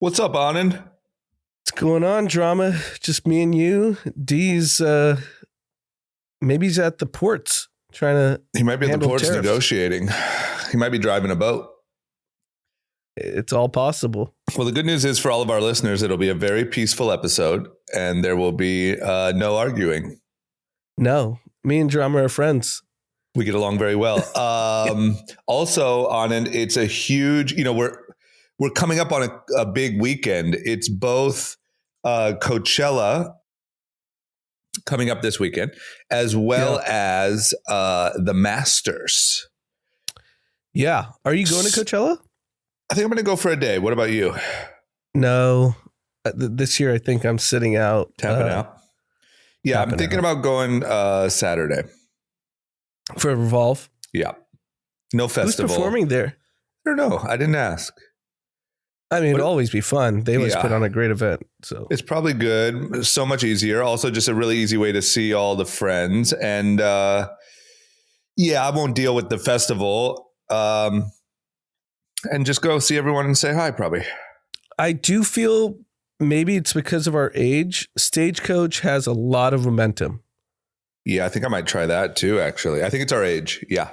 What's up, Anand? What's going on, drama? Just me and you. D's maybe he's at the ports trying to. He might be at the handle ports tariffs. negotiating. He might be driving a boat. It's all possible. Well, the good news is for all of our listeners, it'll be a very peaceful episode and there will be no arguing. No, me and drama are friends. We get along very well. Also, Anand, it's a huge, we're coming up on a big weekend. It's both Coachella coming up this weekend, as well as the Masters. Yeah. Are you going to Coachella? I think I'm going to go for a day. What about you? No. This year, I think I'm sitting out. Tapping out? Yeah, I'm thinking about going Saturday. For Revolve? Yeah. No festival. Who's performing there? I don't know. I didn't ask. I mean, it'd always be fun. They always put on a great event. So it's probably good. So much easier. Also, just a really easy way to see all the friends. And I won't deal with the festival. And just go see everyone and say hi, probably. I do feel maybe it's because of our age. Stagecoach has a lot of momentum. Yeah, I think I might try that too, actually. I think it's our age. Yeah.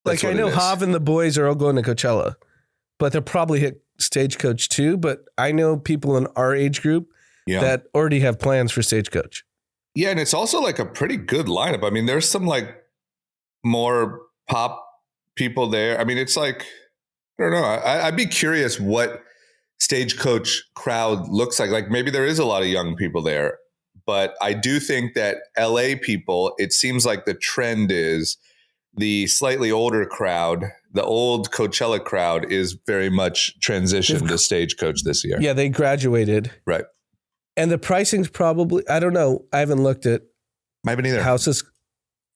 Like I know Hav and the boys are all going to Coachella, but they'll probably hit Stagecoach too. But I know people in our age group that already have plans for Stagecoach. Yeah, and it's also like a pretty good lineup. I mean, there's some like more pop people there. I mean, it's like, I don't know. I'd be curious what Stagecoach crowd looks like. Like maybe there is a lot of young people there. But I do think that LA people, it seems like the trend is the slightly older crowd, the old Coachella crowd is very much transitioned to Stagecoach this year. Yeah, they graduated. Right. And the pricing's probably, I don't know. I haven't looked at I haven't either. Houses.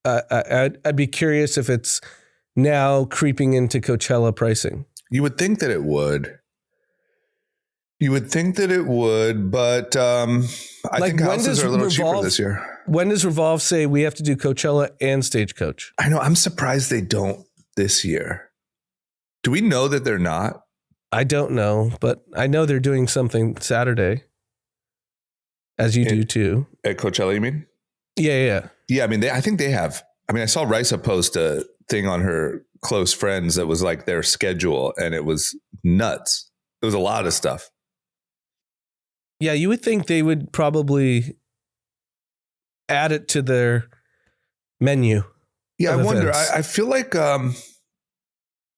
I'd be curious if it's now creeping into Coachella pricing. You would think that it would. But I think houses are a little cheaper this year. When does Revolve say we have to do Coachella and Stagecoach? I know. I'm surprised they don't this year. Do we know that they're not? I don't know, but I know they're doing something Saturday, as you do too. At Coachella, you mean? Yeah. Yeah, I mean, I think they have. I mean, I saw Risa post a thing on her close friends that was like their schedule, and it was nuts. It was a lot of stuff. Yeah, you would think they would probably add it to their menu. Yeah, I wonder. I feel like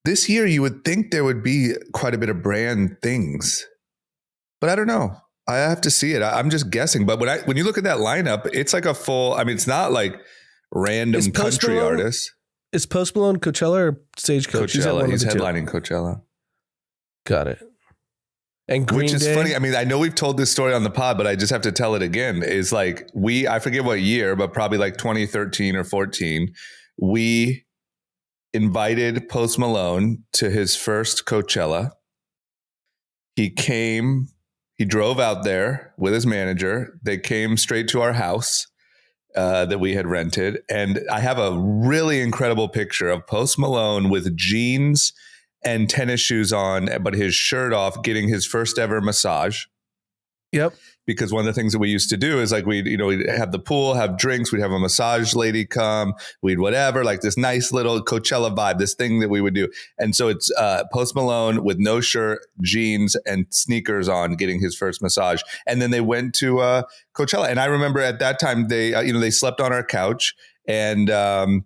this year you would think there would be quite a bit of brand things, but I don't know. I have to see it. I'm just guessing. But when you look at that lineup, it's like a full. I mean, it's not like random country artists. Is Post Malone Coachella or Stagecoach? Coachella. He's headlining Coachella. Got it. And Green Which is Day. funny. I mean, I know we've told this story on the pod, but I just have to tell it again. Is like I forget what year, but probably like 2013 or 14, we invited Post Malone to his first Coachella. He came, he drove out there with his manager. They came straight to our house that we had rented. And I have a really incredible picture of Post Malone with jeans and tennis shoes on, but his shirt off, getting his first ever massage. Yep. Because one of the things that we used to do is like we'd have the pool, have drinks, we'd have a massage lady come, we'd whatever, like this nice little Coachella vibe, this thing that we would do. And so it's Post Malone with no shirt, jeans, and sneakers on, getting his first massage. And then they went to Coachella. And I remember at that time they slept on our couch, and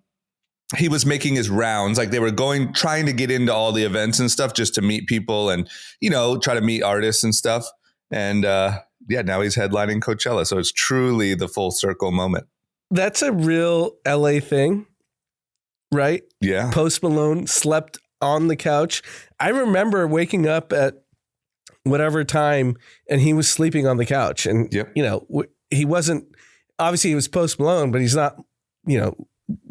he was making his rounds. Like they were trying to get into all the events and stuff just to meet people and, try to meet artists and stuff. And now he's headlining Coachella. So it's truly the full circle moment. That's a real LA thing, right? Yeah. Post Malone slept on the couch. I remember waking up at whatever time and he was sleeping on the couch. And, he wasn't, obviously he was Post Malone, but he's not,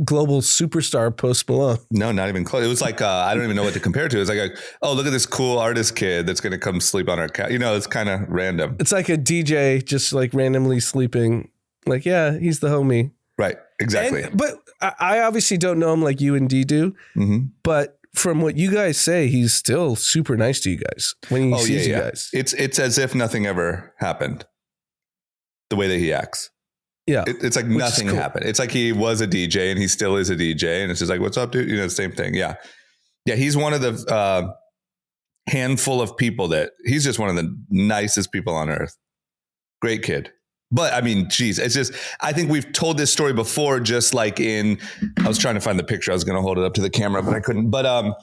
global superstar Post Malone. No, not even close. It was like, I don't even know what to compare it to. It's like, oh, look at this cool artist kid that's going to come sleep on our couch. It's kind of random. It's like a DJ just like randomly sleeping. Like, yeah, he's the homie. Right. Exactly. But I obviously don't know him like you and D do. Mm-hmm. But from what you guys say, he's still super nice to you guys when he sees you guys. It's as if nothing ever happened. The way that he acts. Yeah. It's like nothing happened. It's like he was a DJ and he still is a DJ. And it's just like, what's up, dude? You know, the same thing. Yeah. Yeah. He's one of the handful of people that he's just one of the nicest people on earth. Great kid. But I mean, geez, it's just, I think we've told this story before, just like I was trying to find the picture. I was going to hold it up to the camera, but I couldn't. But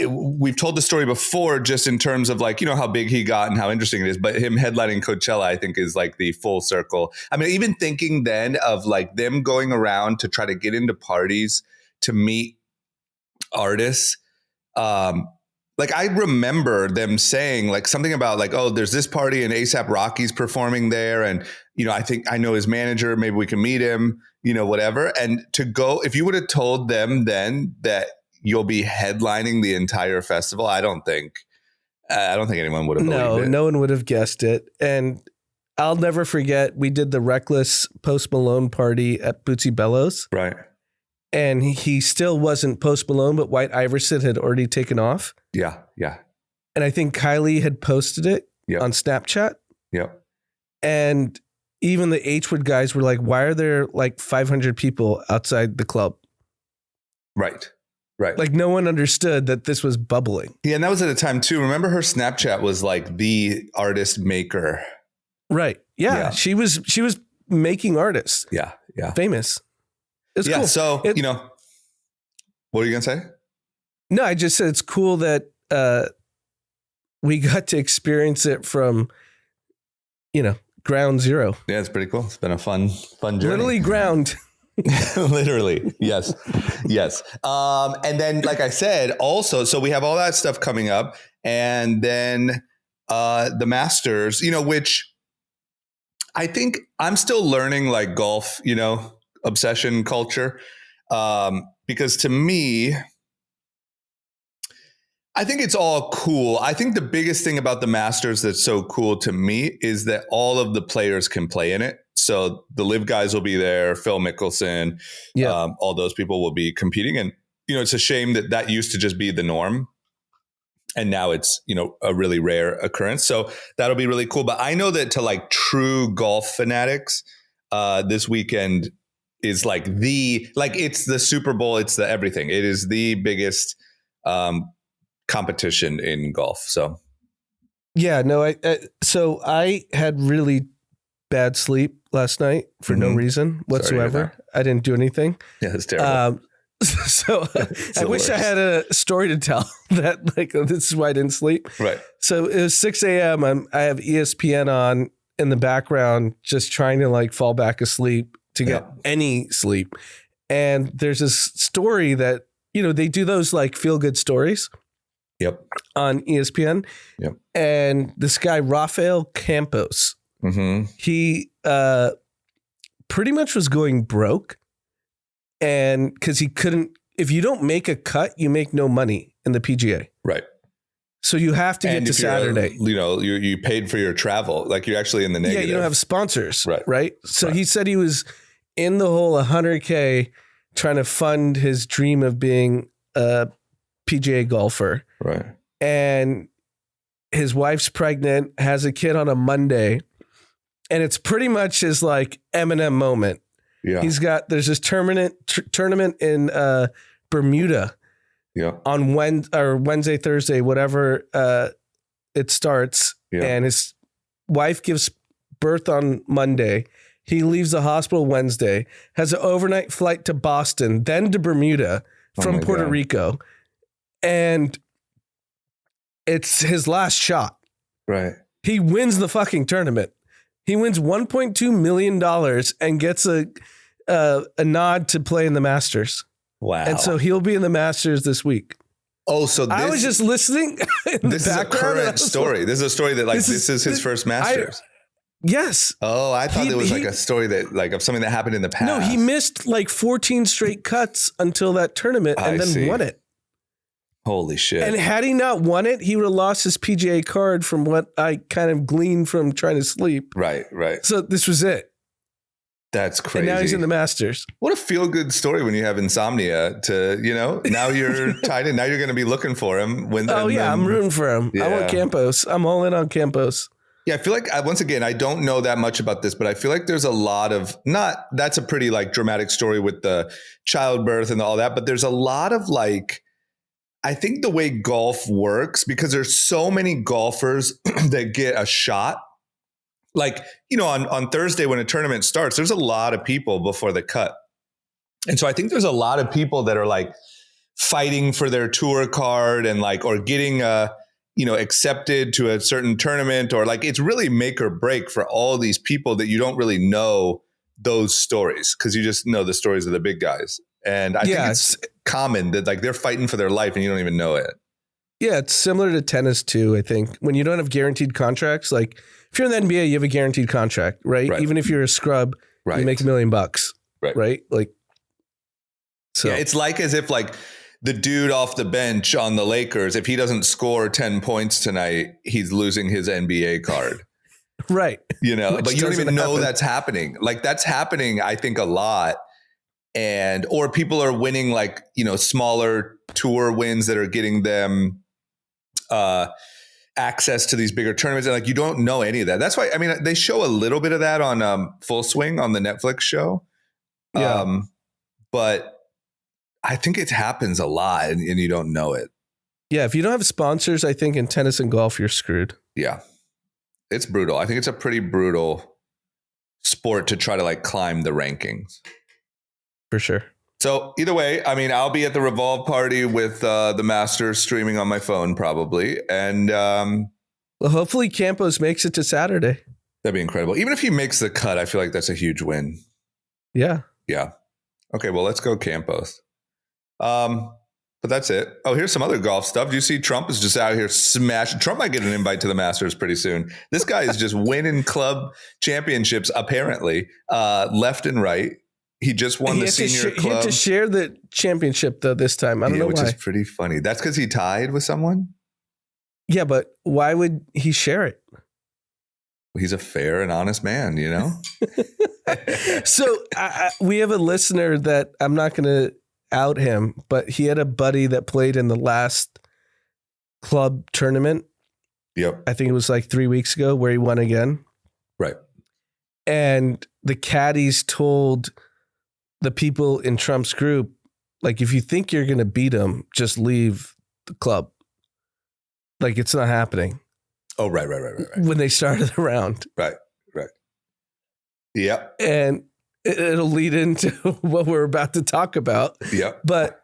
we've told the story before, just in terms of like, you know, how big he got and how interesting it is. But him headlining Coachella, I think, is like the full circle. I mean, even thinking then of like them going around to try to get into parties to meet artists. Like I remember them saying like something about like, oh, there's this party and A$AP Rocky's performing there. And, you know, I think I know his manager, maybe we can meet him, you know, whatever. And to go, if you would have told them then that you'll be headlining the entire festival, I don't think anyone would have believed it. No one would have guessed it. And I'll never forget, we did the Reckless Post Malone party at Bootsy Bellows. Right. And he still wasn't Post Malone, but White Iverson had already taken off. Yeah, yeah. And I think Kylie had posted it on Snapchat. Yep. And even the H-Wood guys were like, why are there like 500 people outside the club? Right. Right. Like no one understood that this was bubbling. Yeah. And that was at a time too. Remember her Snapchat was like the artist maker. Right. Yeah. She was making artists. Yeah. Yeah. Famous. It's cool. So, you know, what are you going to say? No, I just said it's cool that we got to experience it from, you know, ground zero. Yeah, it's pretty cool. It's been a fun journey. Literally ground. Literally. Yes. Yes. And then, like I said, also, so we have all that stuff coming up, and then the Masters, you know, which I think I'm still learning like golf, you know, obsession culture. Because to me, I think it's all cool. I think the biggest thing about the Masters that's so cool to me is that all of the players can play in it. So the live guys will be there, Phil Mickelson, all those people will be competing. And, you know, it's a shame that used to just be the norm. And now it's, you know, a really rare occurrence. So that'll be really cool. But I know that to like true golf fanatics, this weekend is like it's the Super Bowl. It's the everything. It is the biggest competition in golf. So. Yeah, no, so I had really bad sleep last night for no reason whatsoever. I didn't do anything. Yeah, it's terrible. So I wish I had a story to tell that like, this is why I didn't sleep. Right. So it was 6 a.m. I have ESPN on in the background, just trying to like fall back asleep to get any sleep. And there's this story that, you know, they do those like feel good stories. Yep. On ESPN. Yep. And this guy, Rafael Campos, he pretty much was going broke. And because he couldn't, if you don't make a cut, you make no money in the PGA. Right. So you have to get to Saturday. You know, you paid for your travel. Like you're actually in the negative. Yeah, you don't have sponsors. Right. Right. So he said he was in the whole 100K trying to fund his dream of being a PGA golfer. Right. And his wife's pregnant, has a kid on a Monday. And it's pretty much his like Eminem moment. Yeah. There's this tournament in Bermuda. Yeah. On Wednesday, Thursday, whatever it starts. Yeah. And his wife gives birth on Monday. He leaves the hospital Wednesday, has an overnight flight to Boston, then to Bermuda from Puerto Rico. And it's his last shot. Right. He wins the fucking tournament. He wins $1.2 million and gets a nod to play in the Masters. Wow. And so he'll be in the Masters this week. Oh, so I was just listening. This is a current story. This is a story that like this is his first Masters. Yes. Oh, I thought it was like a story that like of something that happened in the past. No, he missed like 14 straight cuts until that tournament and then won it. Holy shit. And had he not won it, he would have lost his PGA card from what I kind of gleaned from trying to sleep. Right, right. So this was it. That's crazy. And now he's in the Masters. What a feel-good story when you have insomnia to, now you're tied in. Now you're going to be looking for him. I'm rooting for him. Yeah. I want Campos. I'm all in on Campos. Yeah, I feel like, once again, I don't know that much about this, but I feel like there's a lot of, that's a pretty like dramatic story with the childbirth and all that, but there's a lot of like, I think the way golf works, because there's so many golfers that get a shot. Like, on Thursday when a tournament starts, there's a lot of people before the cut. And so I think there's a lot of people that are like fighting for their tour card and like, or getting, accepted to a certain tournament, or like, it's really make or break for all these people that you don't really know those stories, because you just know the stories of the big guys. And I think it's common that like they're fighting for their life and you don't even know it. Yeah, it's similar to tennis too, I think. When you don't have guaranteed contracts, like if you're in the NBA, you have a guaranteed contract, right? Even if you're a scrub, you make $1 million, right? Like, so. Yeah, it's like as if like the dude off the bench on the Lakers, if he doesn't score 10 points tonight, he's losing his NBA card. Right. But you don't even know that's happening. Like that's happening, I think, a lot. Or people are winning like, smaller tour wins that are getting them access to these bigger tournaments. And like, you don't know any of that. That's why, they show a little bit of that on Full Swing on the Netflix show. Yeah. But I think it happens a lot and you don't know it. Yeah. If you don't have sponsors, I think in tennis and golf, you're screwed. Yeah. It's brutal. I think it's a pretty brutal sport to try to like climb the rankings. For sure. So either way, I'll be at the Revolve party with the Masters streaming on my phone probably. And well, hopefully Campos makes it to Saturday. That'd be incredible. Even if he makes the cut, I feel like that's a huge win. Yeah. Yeah. Okay, well, let's go Campos. But that's it. Oh, here's some other golf stuff. Do you see Trump is just out here smashing? Trump might get an invite to the Masters pretty soon. This guy is just winning club championships, apparently, left and right. He just won the senior club. He had to share the championship, though, this time. I don't know why. Which is pretty funny. That's because he tied with someone? Yeah, but why would he share it? He's a fair and honest man, So we have a listener that I'm not going to out him, but he had a buddy that played in the last club tournament. Yep. I think it was like 3 weeks ago where he won again. Right. And the caddies told the people in Trump's group, like, if you think you're going to beat him, just leave the club. Like, it's not happening. Oh, right. When they started the round. Right. Yep. And it'll lead into what we're about to talk about. Yep. But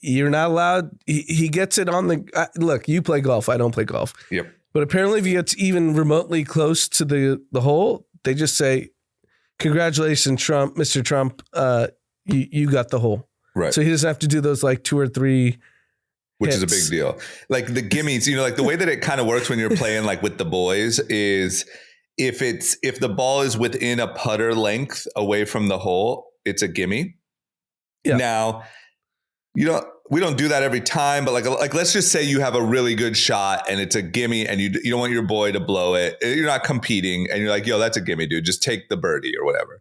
you're not allowed. He gets it on the look. You play golf. I don't play golf. Yep. But apparently, if he gets even remotely close to the hole, they just say, "Congratulations, Trump, Mr. Trump. You got the hole." Right. So he doesn't have to do those like 2 or 3. Which is a big deal. Like the gimmies, like the way that it kind of works when you're playing like with the boys is if the ball is within a putter length away from the hole, it's a gimme. Yeah. Now, we don't do that every time, but like let's just say you have a really good shot and it's a gimme and you don't want your boy to blow it. You're not competing and you're like, yo, that's a gimme, dude. Just take the birdie or whatever.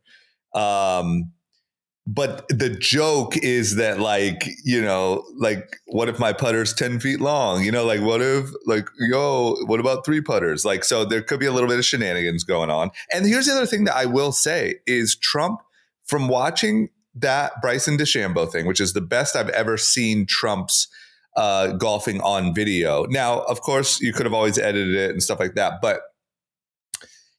But the joke is that like what if my putter's 10 feet long? Like what if what about 3 putters? Like, so there could be a little bit of shenanigans going on. And here's the other thing that I will say is Trump, from watching that Bryson DeChambeau thing, which is the best I've ever seen Trump's golfing on video. Now, of course, you could have always edited it and stuff like that, but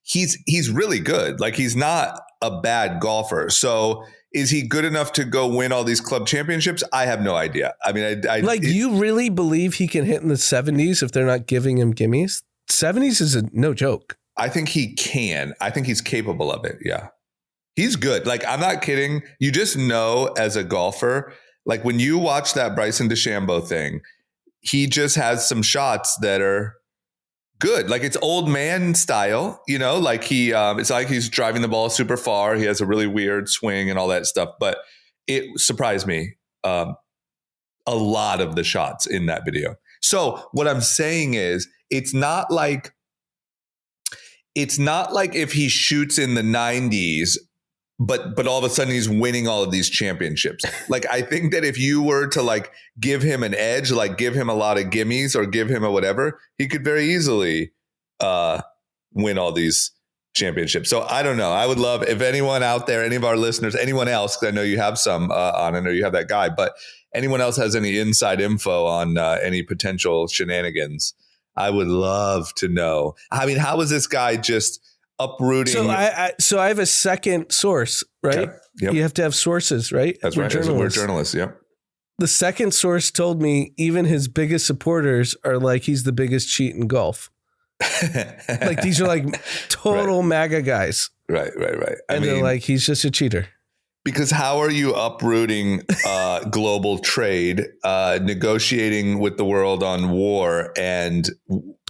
he's really good. Like he's not a bad golfer. So is he good enough to go win all these club championships? I have no idea. You really believe he can hit in the 70s if they're not giving him gimmies? 70s is no joke. I think he can. I think he's capable of it. Yeah. He's good. Like, I'm not kidding. You just know as a golfer, like when you watch that Bryson DeChambeau thing, he just has some shots that are good. Like it's old man style, like it's like he's driving the ball super far. He has a really weird swing and all that stuff, but it surprised me. A lot of the shots in that video. So what I'm saying is it's not like it's not like if he shoots in the 90s, but all of a sudden he's winning all of these championships. Like, I think that if you were to like give him an edge, like give him a lot of gimmies or give him a whatever, he could very easily win all these championships. So I don't know. I would love if anyone out there, any of our listeners, anyone else, because I know you have some on, I know you have that guy, but anyone else has any inside info on any potential shenanigans, I would love to know. I mean, how is this guy just uprooting? So I have a second source, right? Okay. Yep. You have to have sources, right? That's right. We're journalists. Yep. The second source told me even his biggest supporters are like, he's the biggest cheat in golf. Like, these are like total MAGA guys. Right. And they're like, he's just a cheater. Because how are you uprooting global trade, negotiating with the world on war, and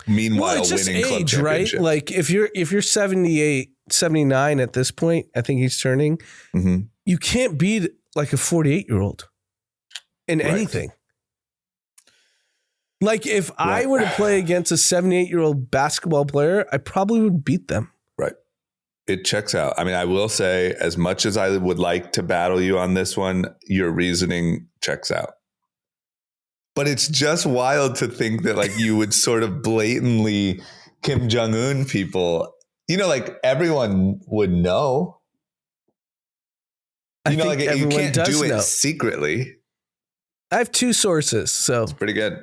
meanwhile winning club championships? Right? Like, if you're 78, 79 at this point, I think he's turning, you can't beat like a 48-year-old in anything. Like, if I were to play against a 78-year-old basketball player, I probably would beat them. Right. It checks out. I mean, I will say, as much as I would like to battle you on this one, your reasoning checks out. But it's just wild to think that like you would sort of blatantly Kim Jong-un people, you know, like everyone would know. You know, like you can't do it secretly. I have two sources, so it's pretty good.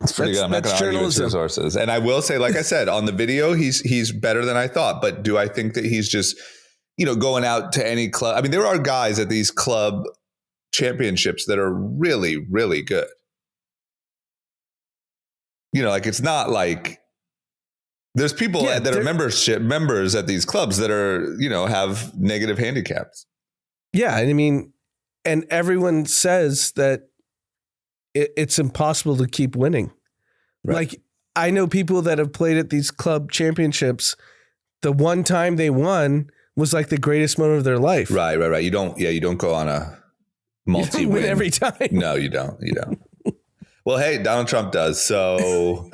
It's pretty good. I'm not going to argue with two sources. And I will say, like I said, on the video, he's better than I thought. But do I think that he's just, you know, going out to any club? I mean, there are guys at these club championships that are really, really good. You know, like, it's not like there's people that are members at these clubs that are, you know, have negative handicaps. Yeah. I mean, and everyone says that it's impossible to keep winning. Right. Like, I know people that have played at these club championships. The one time they won was like the greatest moment of their life. Right. You don't go on a multi-win. Win every time. No, you don't. Well, hey, Donald Trump does. So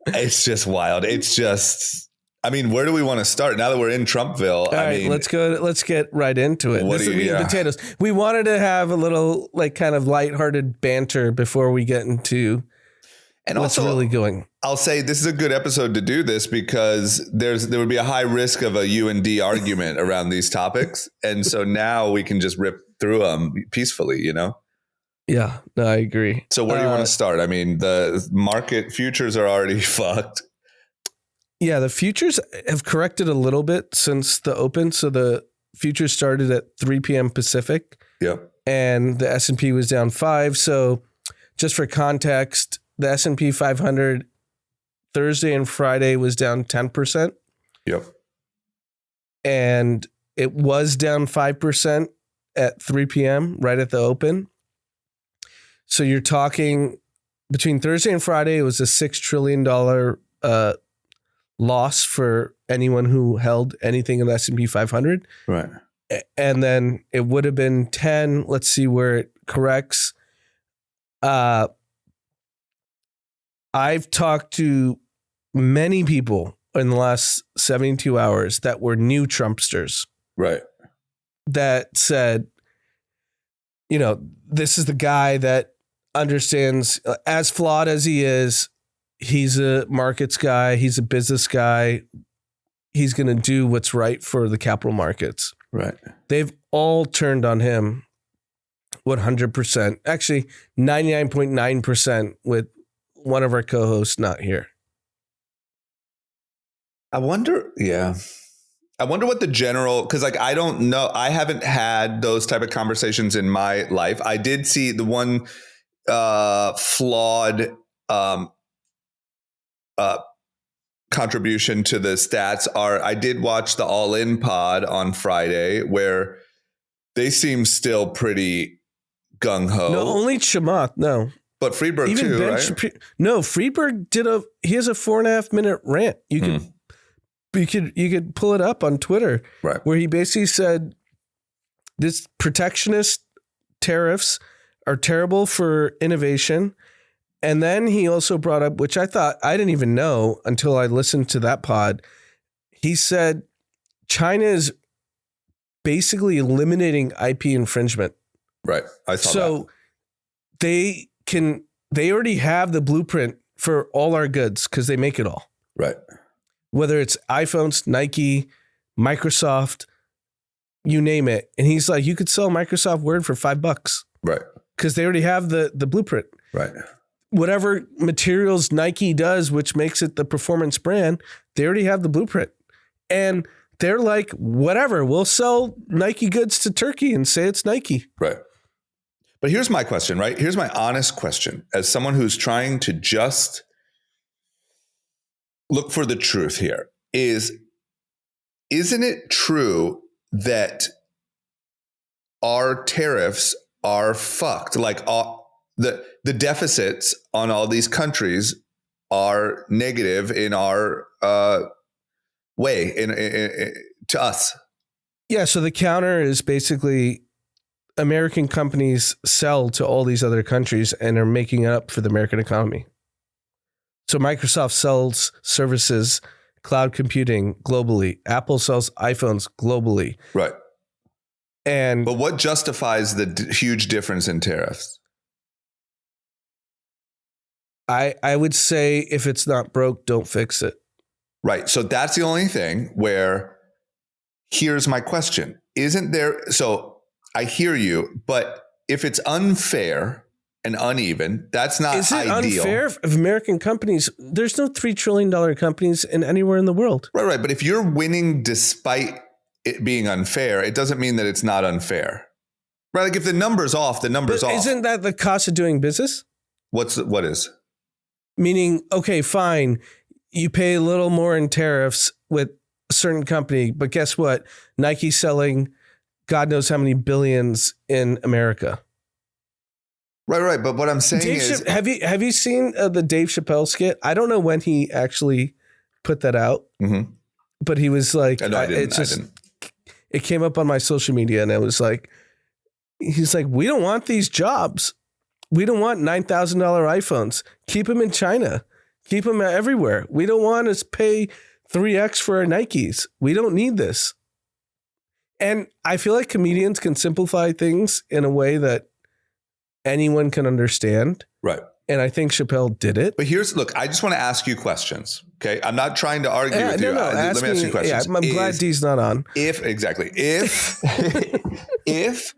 it's just wild. It's just, I mean, where do we want to start now that we're in Trumpville? All right, let's get right into it. This is meat and potatoes. We wanted to have a little like kind of lighthearted banter before we get into what's really going. I'll say this is a good episode to do this because there would be a high risk of a U&D argument around these topics. And so now we can just rip through them peacefully, you know? Yeah, no, I agree. So where do you want to start? I mean, the market futures are already fucked. Yeah, the futures have corrected a little bit since the open. So the futures started at 3 p.m. Pacific. Yep. And the S&P was down 5. So just for context, the S&P 500 Thursday and Friday was down 10%. Yep. And it was down 5% at 3 p.m. right at the open. So you're talking between Thursday and Friday, it was a $6 trillion loss for anyone who held anything in the S&P 500. Right. And then it would have been 10. Let's see where it corrects. I've talked to many people in the last 72 hours that were new Trumpsters. Right. That said, you know, this is the guy that understands, as flawed as he is, he's a markets guy. He's a business guy. He's going to do what's right for the capital markets. Right. They've all turned on him 100%. Actually, 99.9% with one of our co-hosts not here. I wonder what the general, because like, I don't know. I haven't had those type of conversations in my life. I did see the one flawed contribution to the stats I did watch the All In pod on Friday where they seem still pretty gung-ho. No, only Chamath, no. But Friedberg even too, right? No, Friedberg he has a 4.5 minute rant. You could pull it up on Twitter, right? Where he basically said this protectionist tariffs are terrible for innovation And then he also brought up, which I thought I didn't even know until I listened to that pod. He said China is basically eliminating IP infringement. Right. I saw that. They already have the blueprint for all our goods because they make it all. Right. Whether it's iPhones, Nike, Microsoft, you name it. And he's like, you could sell Microsoft Word for $5. Right. Because they already have the blueprint. Right. Whatever materials Nike does, which makes it the performance brand, they already have the blueprint. And they're like, whatever, we'll sell Nike goods to Turkey and say it's Nike. Right. But here's my question, right? Here's my honest question as someone who's trying to just look for the truth here isn't it true that our tariffs are fucked? Like the deficits on all these countries are negative in our way to us. Yeah. So the counter is basically American companies sell to all these other countries and are making it up for the American economy. So Microsoft sells services, cloud computing globally. Apple sells iPhones globally. Right. But what justifies the huge difference in tariffs? I would say if it's not broke, don't fix it. Right. So that's the only thing where here's my question. Isn't there? So I hear you, but if it's unfair and uneven, that's not ideal. Is it unfair if American companies, there's no $3 trillion companies in anywhere in the world. Right. But if you're winning despite it being unfair, it doesn't mean that it's not unfair. Right. Like if the number's off, the number's off. Isn't that the cost of doing business? What is? Meaning, okay, fine. You pay a little more in tariffs with a certain company, but guess what? Nike's selling God knows how many billions in America. Right. But what I'm saying is, have you seen the Dave Chappelle skit? I don't know when he actually put that out, but he was like, I didn't. It came up on my social media, and it was like, he's like, we don't want these jobs. We don't want $9,000 iPhones. Keep them in China. Keep them everywhere. We don't want to pay 3x for our Nikes. We don't need this. And I feel like comedians can simplify things in a way that anyone can understand. Right. And I think Chappelle did it. But look, I just want to ask you questions. Okay. I'm not trying to argue with you. Let me ask you questions. Yeah, I'm glad D's not on. If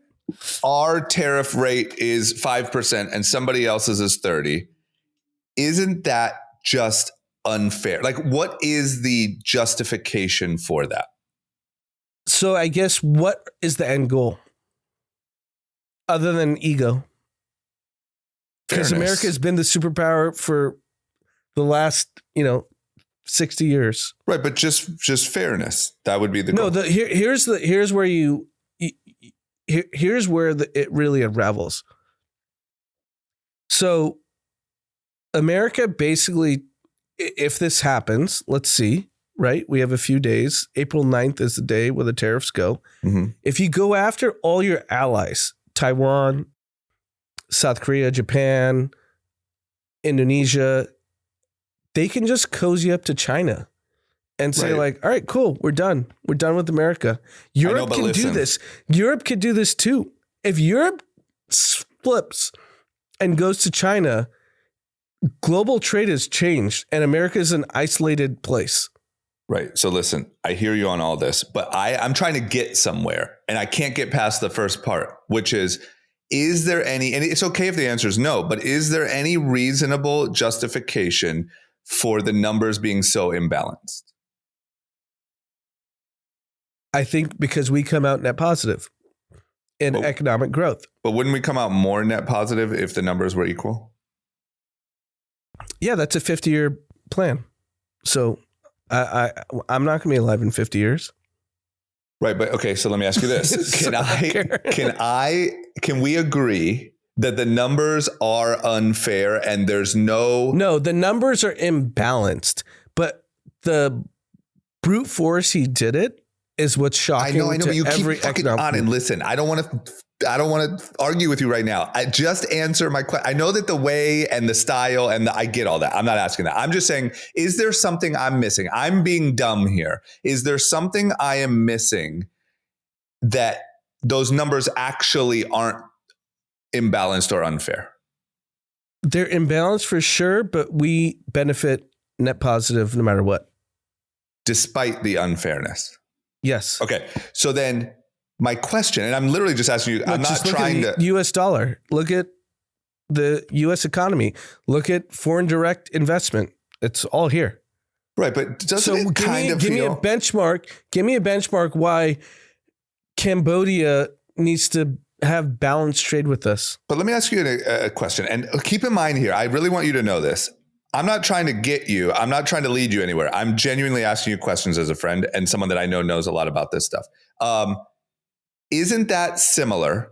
our tariff rate is 5% and somebody else's is 30, isn't that just unfair? Like, what is the justification for that? So I guess what is the end goal other than ego? Because America has been the superpower for the last, 60 years. Right. But just fairness. That would be the goal. No, here's where it really unravels. So America basically, if this happens, let's see, right? We have a few days. April 9th is the day where the tariffs go. Mm-hmm. If you go after all your allies, Taiwan, South Korea, Japan, Indonesia, they can just cozy up to China and say like, all right, cool. We're done. We're done with America. Europe can do this. Europe could do this too. If Europe flips and goes to China, global trade has changed and America is an isolated place. Right. So listen, I hear you on all this, but I'm trying to get somewhere and I can't get past the first part, which is there any, and it's okay if the answer is no, but is there any reasonable justification for the numbers being so imbalanced? I think because we come out net positive in economic growth. But wouldn't we come out more net positive if the numbers were equal? Yeah, that's a 50-year plan. So I'm not going to be alive in 50 years. Right. But okay. So let me ask you this. Can we agree that the numbers are unfair and there's no, the numbers are imbalanced, but the brute force he did it is what's shocking. I know, but you keep fucking on and listen. I don't want to I don't want to argue with you right now. I just answer my question. I know that the way and the style and I get all that. I'm not asking that. I'm just saying, is there something I'm missing? I'm being dumb here. Is there something I am missing that those numbers actually aren't imbalanced or unfair? They're imbalanced for sure, but we benefit net positive no matter what. Despite the unfairness. Yes. Okay. So then my question, and I'm literally just asking you, I'm not trying to. US dollar. Look at the US economy. Look at foreign direct investment. It's all here. Right. But doesn't it kind of give me a benchmark. Give me a benchmark why Cambodia needs to have balanced trade with us. But let me ask you a question. And keep in mind here, I really want you to know this. I'm not trying to get you. I'm not trying to lead you anywhere. I'm genuinely asking you questions as a friend and someone that I know knows a lot about this stuff. Isn't that similar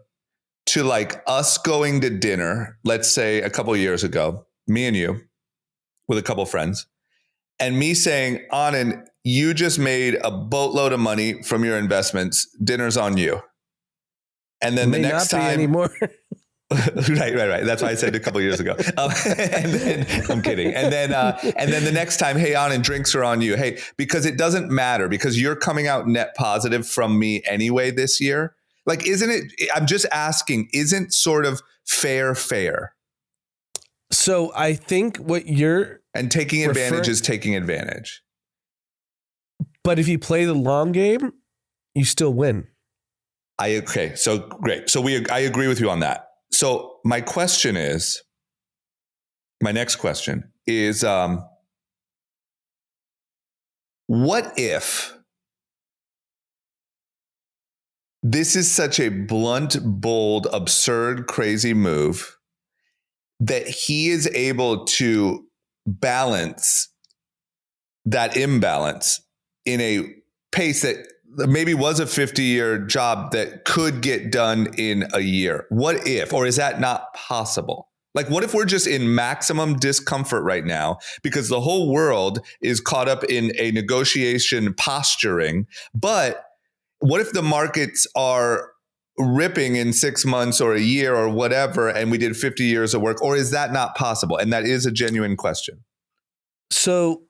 to like us going to dinner, let's say a couple of years ago, me and you with a couple of friends, and me saying, Anand, you just made a boatload of money from your investments. Dinner's on you. And then the next time anymore. Right. That's why I said a couple of years ago. And then, I'm kidding. And then the next time, hey, Anand, drinks are on you. Hey, because it doesn't matter because you're coming out net positive from me anyway this year. Like, isn't it? I'm just asking, isn't sort of fair? So I think what you're and taking advantage is taking advantage. But if you play the long game, you still win. Okay. So great. So I agree with you on that. So my next question is, what if this is such a blunt, bold, absurd, crazy move that he is able to balance that imbalance in a pace that maybe was a 50-year job that could get done in a year? What if, or is that not possible? Like, what if we're just in maximum discomfort right now because the whole world is caught up in a negotiation posturing? But what if the markets are ripping in 6 months or a year or whatever, and we did 50 years of work? Or is that not possible? And that is a genuine question. So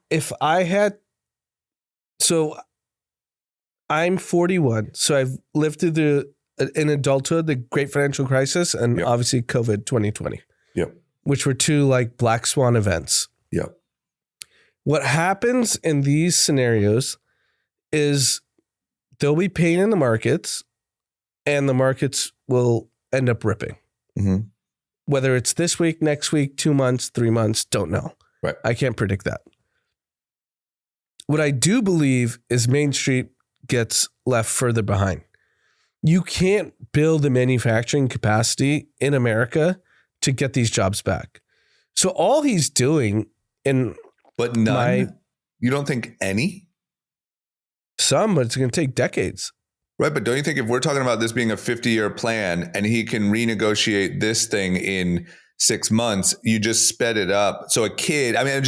I'm 41, so I've lived through in adulthood, the great financial crisis, and obviously COVID 2020, which were two like black swan events. What happens in these scenarios is there'll be pain in the markets, and the markets will end up ripping. Mm-hmm. Whether it's this week, next week, 2 months, 3 months, don't know. Right. I can't predict that. What I do believe is Main Street gets left further behind. You can't build the manufacturing capacity in America to get these jobs back. So all he's doing but none. You don't think any? Some, but it's going to take decades. Right. But don't you think if we're talking about this being a 50-year plan and he can renegotiate this thing in 6 months, you just sped it up. So a kid, I mean,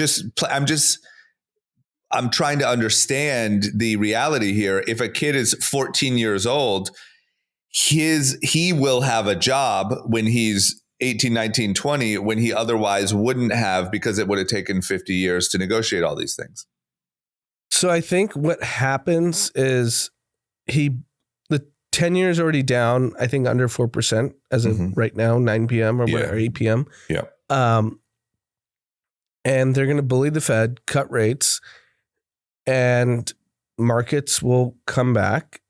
I'm trying to understand the reality here. If a kid is 14 years old, he will have a job when he's 18, 19, 20, when he otherwise wouldn't have because it would have taken 50 years to negotiate all these things. So I think what happens is the 10 years already down, I think under 4% as of right now, 9 p.m. or whatever, 8 p.m. Yeah. And they're going to bully the Fed, cut rates, and markets will come back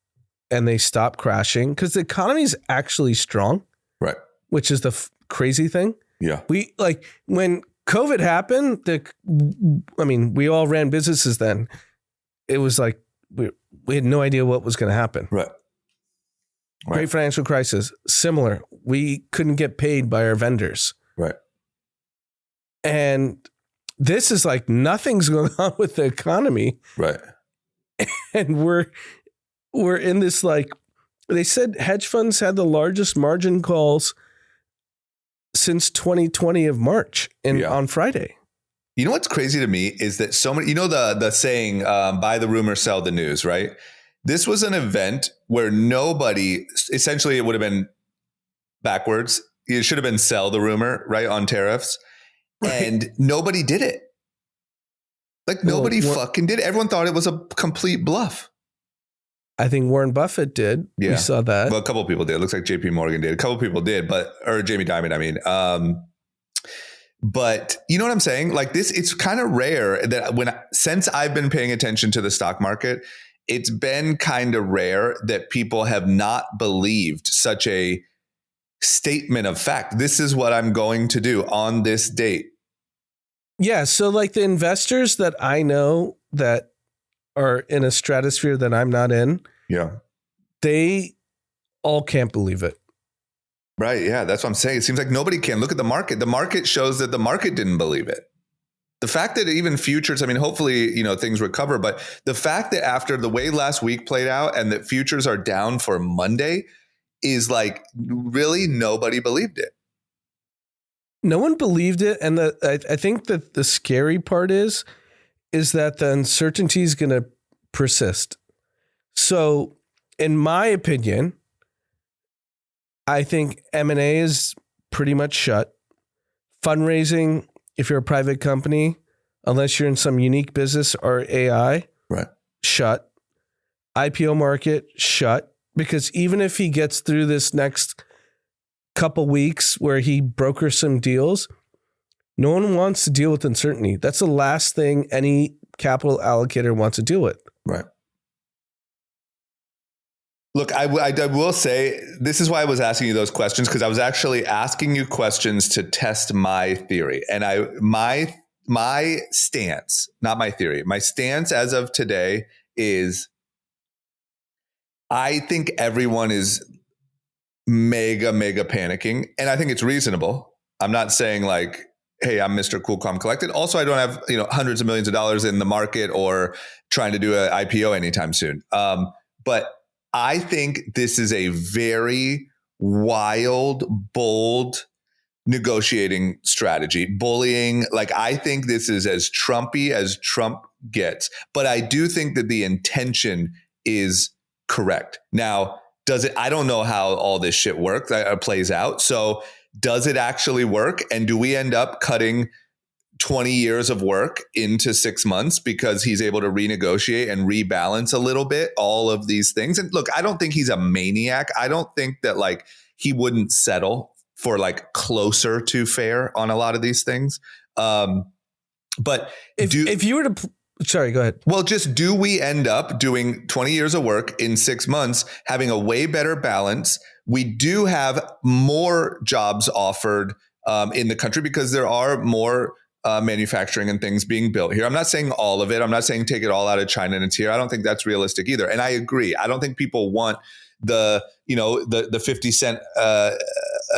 and they stop crashing because the economy is actually strong. Right. Which is the crazy thing. Yeah. We when COVID happened, we all ran businesses then. It was like, we had no idea what was going to happen. Right. Great financial crisis. Similar. We couldn't get paid by our vendors. Right. And this is like nothing's going on with the economy. Right. And we're in this, like, they said hedge funds had the largest margin calls since 2020 of March on Friday. You know what's crazy to me is that so many, the saying, buy the rumor, sell the news, right? This was an event where nobody, essentially it would have been backwards. It should have been sell the rumor, right, on tariffs. Right. And nobody did it. Like nobody fucking did it. Everyone thought it was a complete bluff. I think Warren Buffett did. Yeah. We saw that. Well, a couple of people did. It looks like JP Morgan did. A couple of people did, or Jamie Dimon, I mean. But you know what I'm saying? Like this, it's kind of rare that since I've been paying attention to the stock market, it's been kind of rare that people have not believed such a statement of fact. This is what I'm going to do on this date. Yeah. So like the investors that I know that are in a stratosphere that I'm not in. Yeah. They all can't believe it. Right. Yeah. That's what I'm saying. It seems like nobody can. Look at the market. The market shows that the market didn't believe it. The fact that even futures, I mean, hopefully, things recover, but the fact that after the way last week played out and that futures are down for Monday is like really nobody believed it. No one believed it. And I think that the scary part is that the uncertainty is going to persist. So in my opinion, I think M&A is pretty much shut. Fundraising, if you're a private company, unless you're in some unique business or AI, right, shut. IPO market, shut. Because even if he gets through this next couple weeks where he brokers some deals, no one wants to deal with uncertainty. That's the last thing any capital allocator wants to deal with. Right. Look, I will say, this is why I was asking you those questions, because I was actually asking you questions to test my theory. And my stance, not my theory, my stance as of today is I think everyone is mega panicking. And I think it's reasonable. I'm not saying like, hey, I'm Mr. Cool, Calm, Collected. Also, I don't have hundreds of millions of dollars in the market or trying to do an IPO anytime soon. But I think this is a very wild, bold negotiating strategy, bullying. Like, I think this is as Trumpy as Trump gets. But I do think that the intention is correct. Now, I don't know how all this shit works, plays out. So does it actually work? And do we end up cutting 20 years of work into 6 months because he's able to renegotiate and rebalance a little bit all of these things? And look, I don't think he's a maniac. I don't think that like he wouldn't settle for like closer to fair on a lot of these things. But if you were to sorry, go ahead. Well, just do we end up doing 20 years of work in 6 months, having a way better balance? We do have more jobs offered in the country because there are more manufacturing and things being built here. I'm not saying all of it. I'm not saying take it all out of China and it's here. I don't think that's realistic either. And I agree. I don't think people want the 50 cent a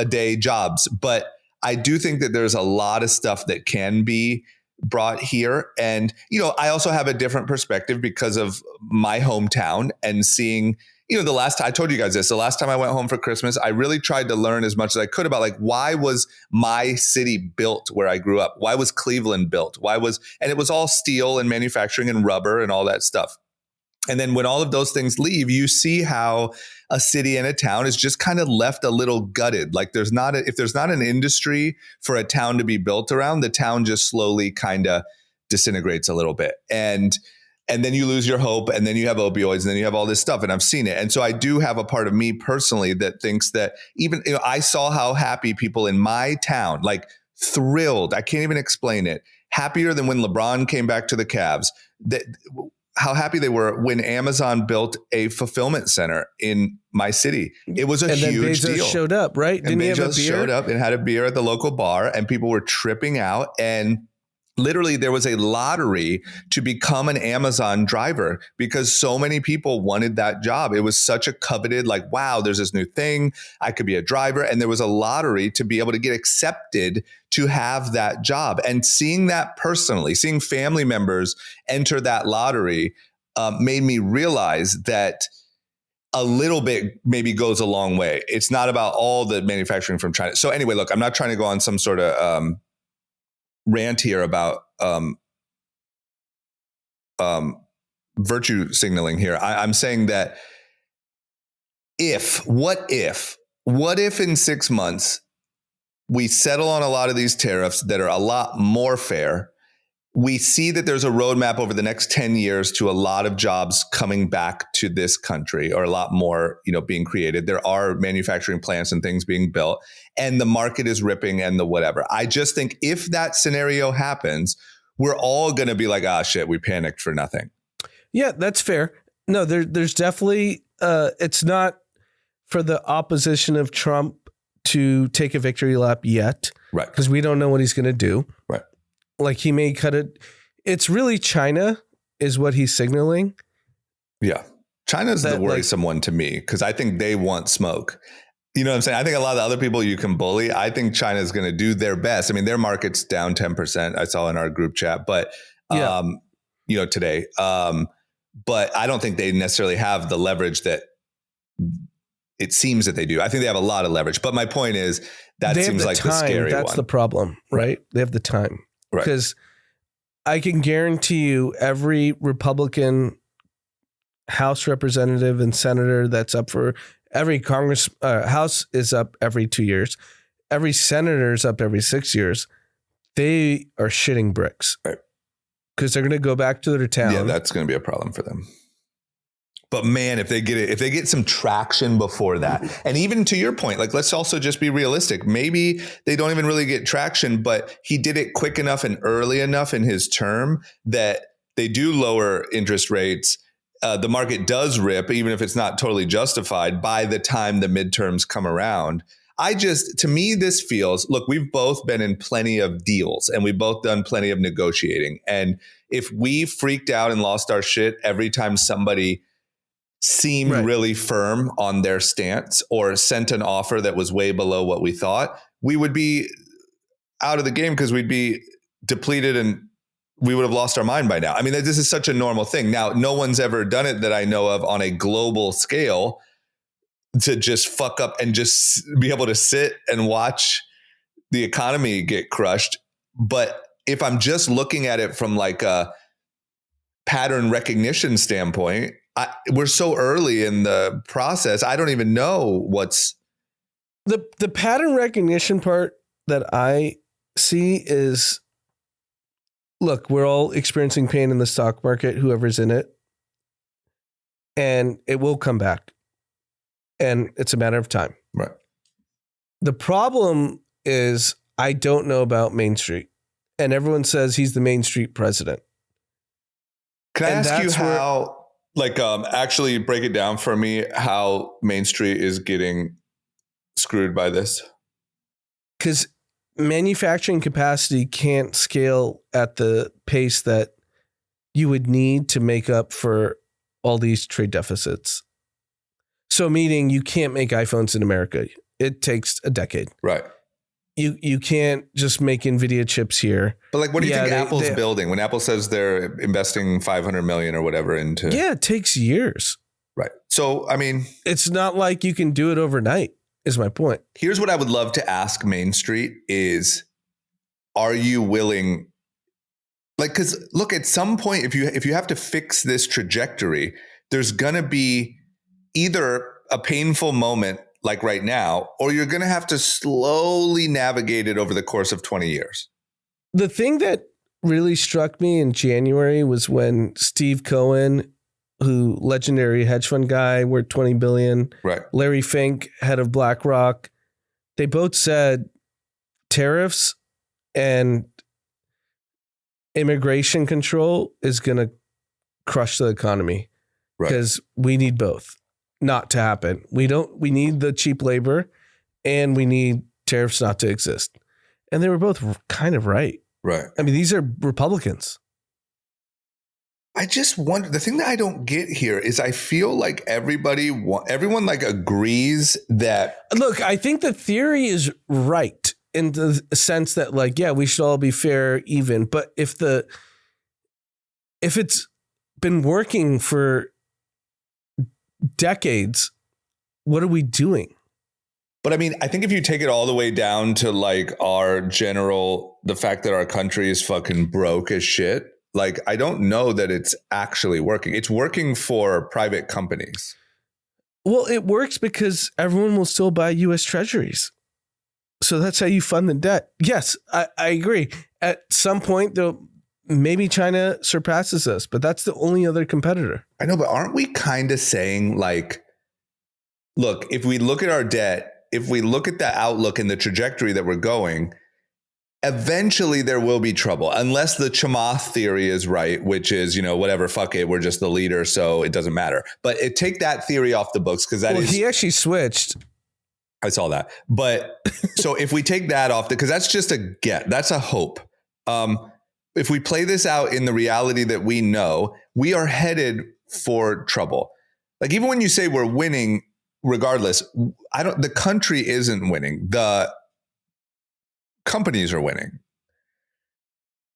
day jobs, but I do think that there's a lot of stuff that can be brought here. And, I also have a different perspective because of my hometown and seeing, the last time I told you guys this, the last time I went home for Christmas, I really tried to learn as much as I could about like, why was my city built where I grew up? Why was Cleveland built? And it was all steel and manufacturing and rubber and all that stuff. And then when all of those things leave, you see how a city and a town is just kind of left a little gutted. Like if there's not an industry for a town to be built around, the town just slowly kind of disintegrates a little bit. And then you lose your hope, and then you have opioids, and then you have all this stuff. And I've seen it. And so I do have a part of me personally that thinks that even, I saw how happy people in my town, like thrilled, I can't even explain it, happier than when LeBron came back to the Cavs, how happy they were when Amazon built a fulfillment center in my city. It was a huge deal. Bezos showed up, right? Didn't he have a beer? Showed up and had a beer at the local bar, and people were tripping out. And literally, there was a lottery to become an Amazon driver because so many people wanted that job. It was such a coveted, like, wow, there's this new thing. I could be a driver. And there was a lottery to be able to get accepted to have that job. And seeing that personally, seeing family members enter that lottery made me realize that a little bit maybe goes a long way. It's not about all the manufacturing from China. So anyway, look, I'm not trying to go on some sort of rant here about virtue signaling here. I'm saying that what if what if in 6 months we settle on a lot of these tariffs that are a lot more fair? We see that there's a roadmap over the next 10 years to a lot of jobs coming back to this country, or a lot more, being created. There are manufacturing plants and things being built, and the market is ripping and the whatever. I just think if that scenario happens, we're all going to be like, shit, we panicked for nothing. Yeah, that's fair. No, there's definitely, it's not for the opposition of Trump to take a victory lap yet. Right. Because we don't know what he's going to do. Right. Like he may cut it. It's really China is what he's signaling. Yeah. China's the worrisome one to me, because I think they want smoke. You know what I'm saying? I think a lot of the other people you can bully. I think China's going to do their best. I mean, their market's down 10%. I saw in our group chat, but, today. But I don't think they necessarily have the leverage that it seems that they do. I think they have a lot of leverage. But my point is that seems like the scary one. That's the problem, right? They have the time. Right. Because I can guarantee you every Republican House representative and senator that's up for every House is up every 2 years. Every senator is up every 6 years. They are shitting bricks. Right. Because they're going to go back to their town. Yeah, that's going to be a problem for them. But man, if they get some traction before that, and even to your point, like, let's also just be realistic. Maybe they don't even really get traction, but he did it quick enough and early enough in his term that they do lower interest rates. The market does rip, even if it's not totally justified by the time the midterms come around. To me, this feels, look, we've both been in plenty of deals and we've both done plenty of negotiating. And if we freaked out and lost our shit every time somebody seemed really firm on their stance or sent an offer that was way below what we thought, we would be out of the game because we'd be depleted and we would have lost our mind by now. I mean, this is such a normal thing. Now, no one's ever done it that I know of on a global scale to just fuck up and just be able to sit and watch the economy get crushed. But if I'm just looking at it from like a pattern recognition standpoint, we're so early in the process. I don't even know what's the pattern recognition part that I see is, look, we're all experiencing pain in the stock market, whoever's in it, and it will come back. And it's a matter of time. Right. The problem is I don't know about Main Street, and everyone says he's the Main Street president. Can I ask you how, actually break it down for me, how Main Street is getting screwed by this? Because manufacturing capacity can't scale at the pace that you would need to make up for all these trade deficits. So meaning you can't make iPhones in America. It takes a decade. Right. You can't just make NVIDIA chips here. But what do you think Apple's building when Apple says they're investing $500 million or whatever into? Yeah, it takes years. Right. So, I mean, it's not like you can do it overnight is my point. Here's what I would love to ask Main Street is, are you willing, because look, at some point, if you have to fix this trajectory, there's going to be either a painful moment like right now, or you're going to have to slowly navigate it over the course of 20 years. The thing that really struck me in January was when Steve Cohen, who legendary hedge fund guy, worth $20 billion, right? Larry Fink, head of BlackRock, they both said tariffs and immigration control is going to crush the economy because we need both not to happen. We need the cheap labor and we need tariffs not to exist. And they were both kind of right. Right. I mean, these are Republicans. I just wonder, the thing that I don't get here is I feel like everyone like agrees that. Look, I think the theory is right in the sense that we should all be fair, even. But if it's been working for decades, what are we doing? But I mean, I think if you take it all the way down to the fact that our country is fucking broke as shit, I don't know that it's actually working. It's working for private companies. Well, it works because everyone will still buy U.S. treasuries. So that's how you fund the debt. Yes, I agree. At some point, though, maybe China surpasses us, but that's the only other competitor. I know, but aren't we kind of saying like, look, if we look at our debt, if we look at the outlook and the trajectory that we're going, eventually there will be trouble unless the Chamath theory is right, which is, whatever, fuck it, we're just the leader, so it doesn't matter. But take that theory off the books because he actually switched. I saw that. But so if we take that off, because that's just that's a hope. If we play this out in the reality that we know, we are headed for trouble. Like even when you say we're winning, regardless, the country isn't winning. The companies are winning.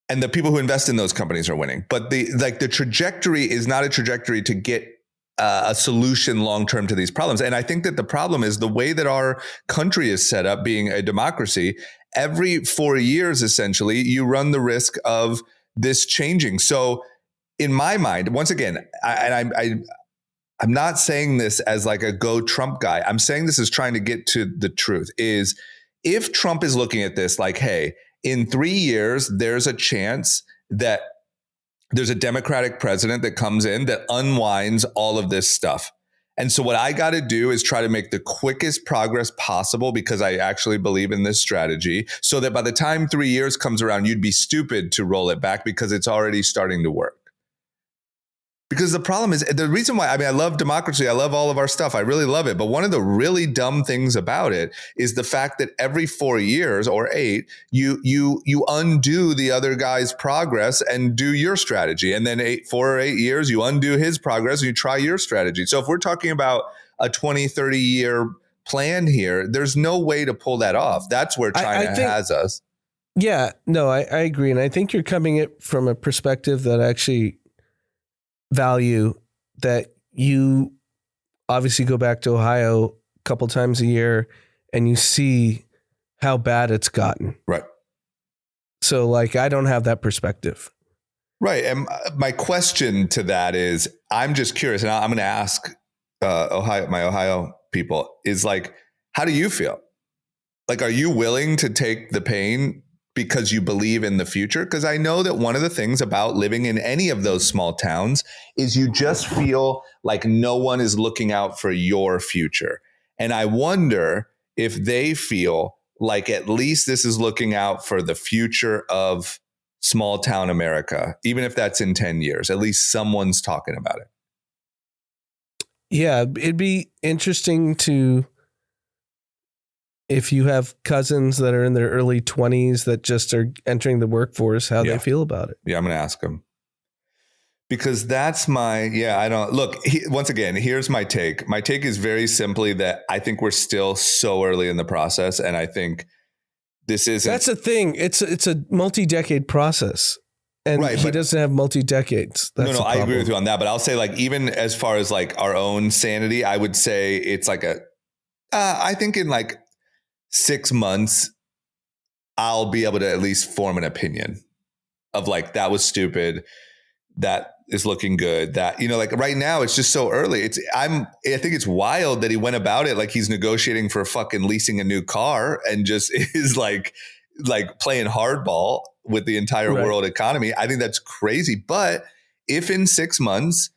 And the people who invest in those companies are winning. But the trajectory is not a trajectory to get a solution long-term to these problems. And I think that the problem is the way that our country is set up, being a democracy, every 4 years, essentially, you run the risk of this changing. So in my mind, once again, I'm not saying this as like a go Trump guy. I'm saying this as trying to get to the truth is if Trump is looking at this like, hey, in 3 years, there's a chance that there's a Democratic president that comes in that unwinds all of this stuff. And so what I got to do is try to make the quickest progress possible because I actually believe in this strategy so that by the time 3 years comes around, you'd be stupid to roll it back because it's already starting to work. Because the problem is the reason why, I love democracy. I love all of our stuff. I really love it. But one of the really dumb things about it is the fact that every 4 years or 8, you undo the other guy's progress and do your strategy. And then 4 or 8 years, you undo his progress and you try your strategy. So if we're talking about a 20, 30 year plan here, there's no way to pull that off. That's where China has us. Yeah, no, I agree. And I think you're coming at from a perspective that actually value that you obviously go back to Ohio a couple times a year and you see how bad it's gotten. Right. So like, I don't have that perspective. Right. And my question to that is, I'm just curious, and I'm going to ask my Ohio people is like, how do you feel? Like, are you willing to take the pain because you believe in the future? Because I know that one of the things about living in any of those small towns is you just feel like no one is looking out for your future. And I wonder if they feel like at least this is looking out for the future of small town America, even if that's in 10 years, at least someone's talking about it. Yeah, it'd be interesting to, if you have cousins that are in their early 20s that just are entering the workforce, how they feel about it. Yeah, I'm going to ask them. Because that's once again, here's my take. My take is very simply that I think we're still so early in the process. And I think this isn't. That's the thing. It's a multi-decade process. And he doesn't have multi-decades. No, I agree with you on that. But I'll say like, even as far as like our own sanity, I would say it's like I think in like 6 months, I'll be able to at least form an opinion of like, that was stupid. That is looking good. That, like right now it's just so early. I think it's wild that he went about it like he's negotiating for fucking leasing a new car and just is like playing hardball with the entire world economy. I think that's crazy. But if in 6 months,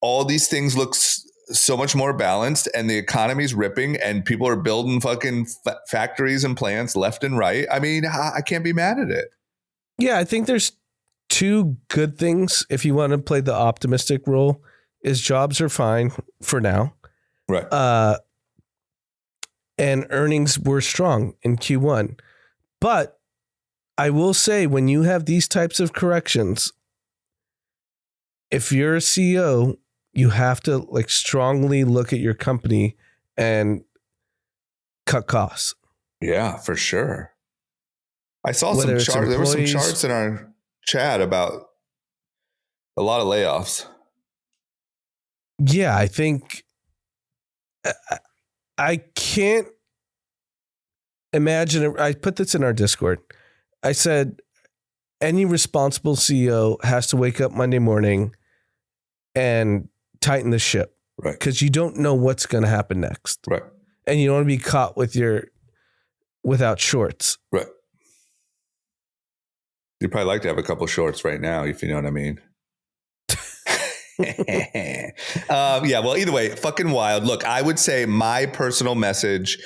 all these things look so much more balanced and the economy's ripping and people are building fucking factories and plants left and right, I can't be mad at it. Yeah, I think there's two good things if you want to play the optimistic role is jobs are fine for now. Right. And earnings were strong in Q1. But I will say when you have these types of corrections, if you're a CEO, you have to like strongly look at your company and cut costs. Yeah, for sure. I saw some charts. There were some charts in our chat about a lot of layoffs. Yeah, I think I can't imagine. I put this in our Discord. I said, any responsible CEO has to wake up Monday morning and tighten the ship Right. Because you don't know what's going to happen next. Right. And you don't want to be caught without shorts. Right. You'd probably like to have a couple shorts right now, if you know what I mean. Yeah, well, either way, fucking wild. Look, I would say my personal message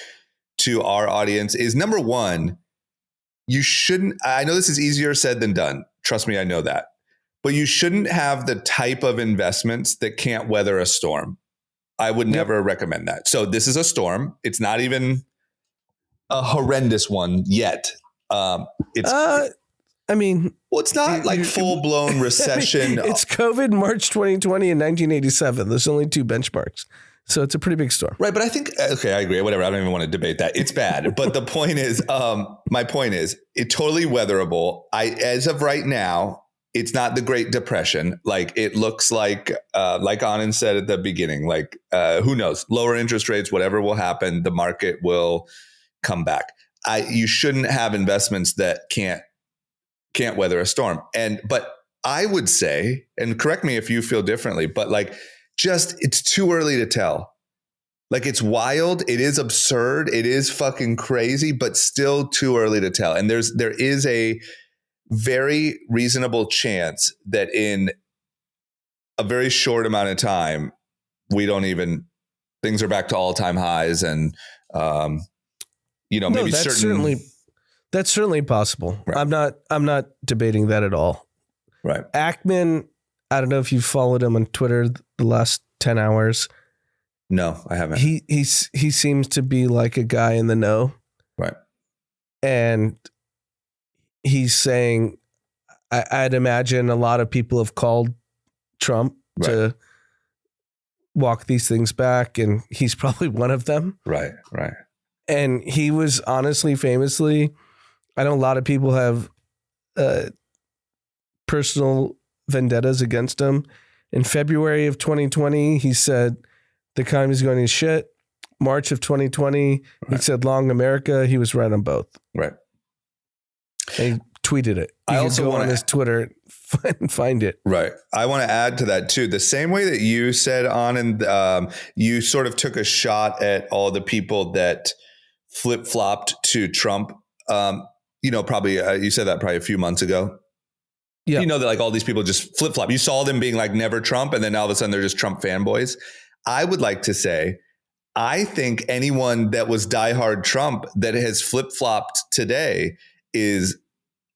to our audience is, number one, you shouldn't, I know this is easier said than done. Trust me, I know that. But you shouldn't have the type of investments that can't weather a storm. I would never recommend that. So this is a storm. It's not even a horrendous one yet. I mean, well, it's not like full-blown recession. I mean, it's COVID March 2020 and 1987. There's only two benchmarks. So it's a pretty big storm. Right. But I think, okay, I agree. Whatever. I don't even want to debate that. It's bad. But the point is, my point is, it's totally weatherable. As of right now, it's not the Great Depression. Like it looks like Anand said at the beginning, like who knows, lower interest rates, whatever will happen, the market will come back. You shouldn't have investments that can't weather a storm. But I would say, and correct me if you feel differently, but like, it's too early to tell. Like it's wild. It is absurd. It is fucking crazy, but still too early to tell. And there is a very reasonable chance that in a very short amount of time, things are back to all-time highs. And, maybe that's certainly possible. Right. I'm not debating that at all. Right. Ackman, I don't know if you've followed him on Twitter the last 10 hours. No, I haven't. He seems to be like a guy in the know. Right. And he's saying, I'd imagine a lot of people have called Trump to walk these things back, and he's probably one of them. Right, right. And he was honestly, famously, I know a lot of people have personal vendettas against him. In February of 2020, he said the economy's going to shit. March of 2020, he said long America. He was right on both. Right. And he tweeted it. You I also go want on his Twitter and find it. Right. I want to add to that too. The same way that you said you sort of took a shot at all the people that flip-flopped to Trump. Probably you said that probably a few months ago. Yeah. You know that like all these people just flip-flop. You saw them being like never Trump, and then all of a sudden they're just Trump fanboys. I would like to say, I think anyone that was diehard Trump that has flip-flopped today is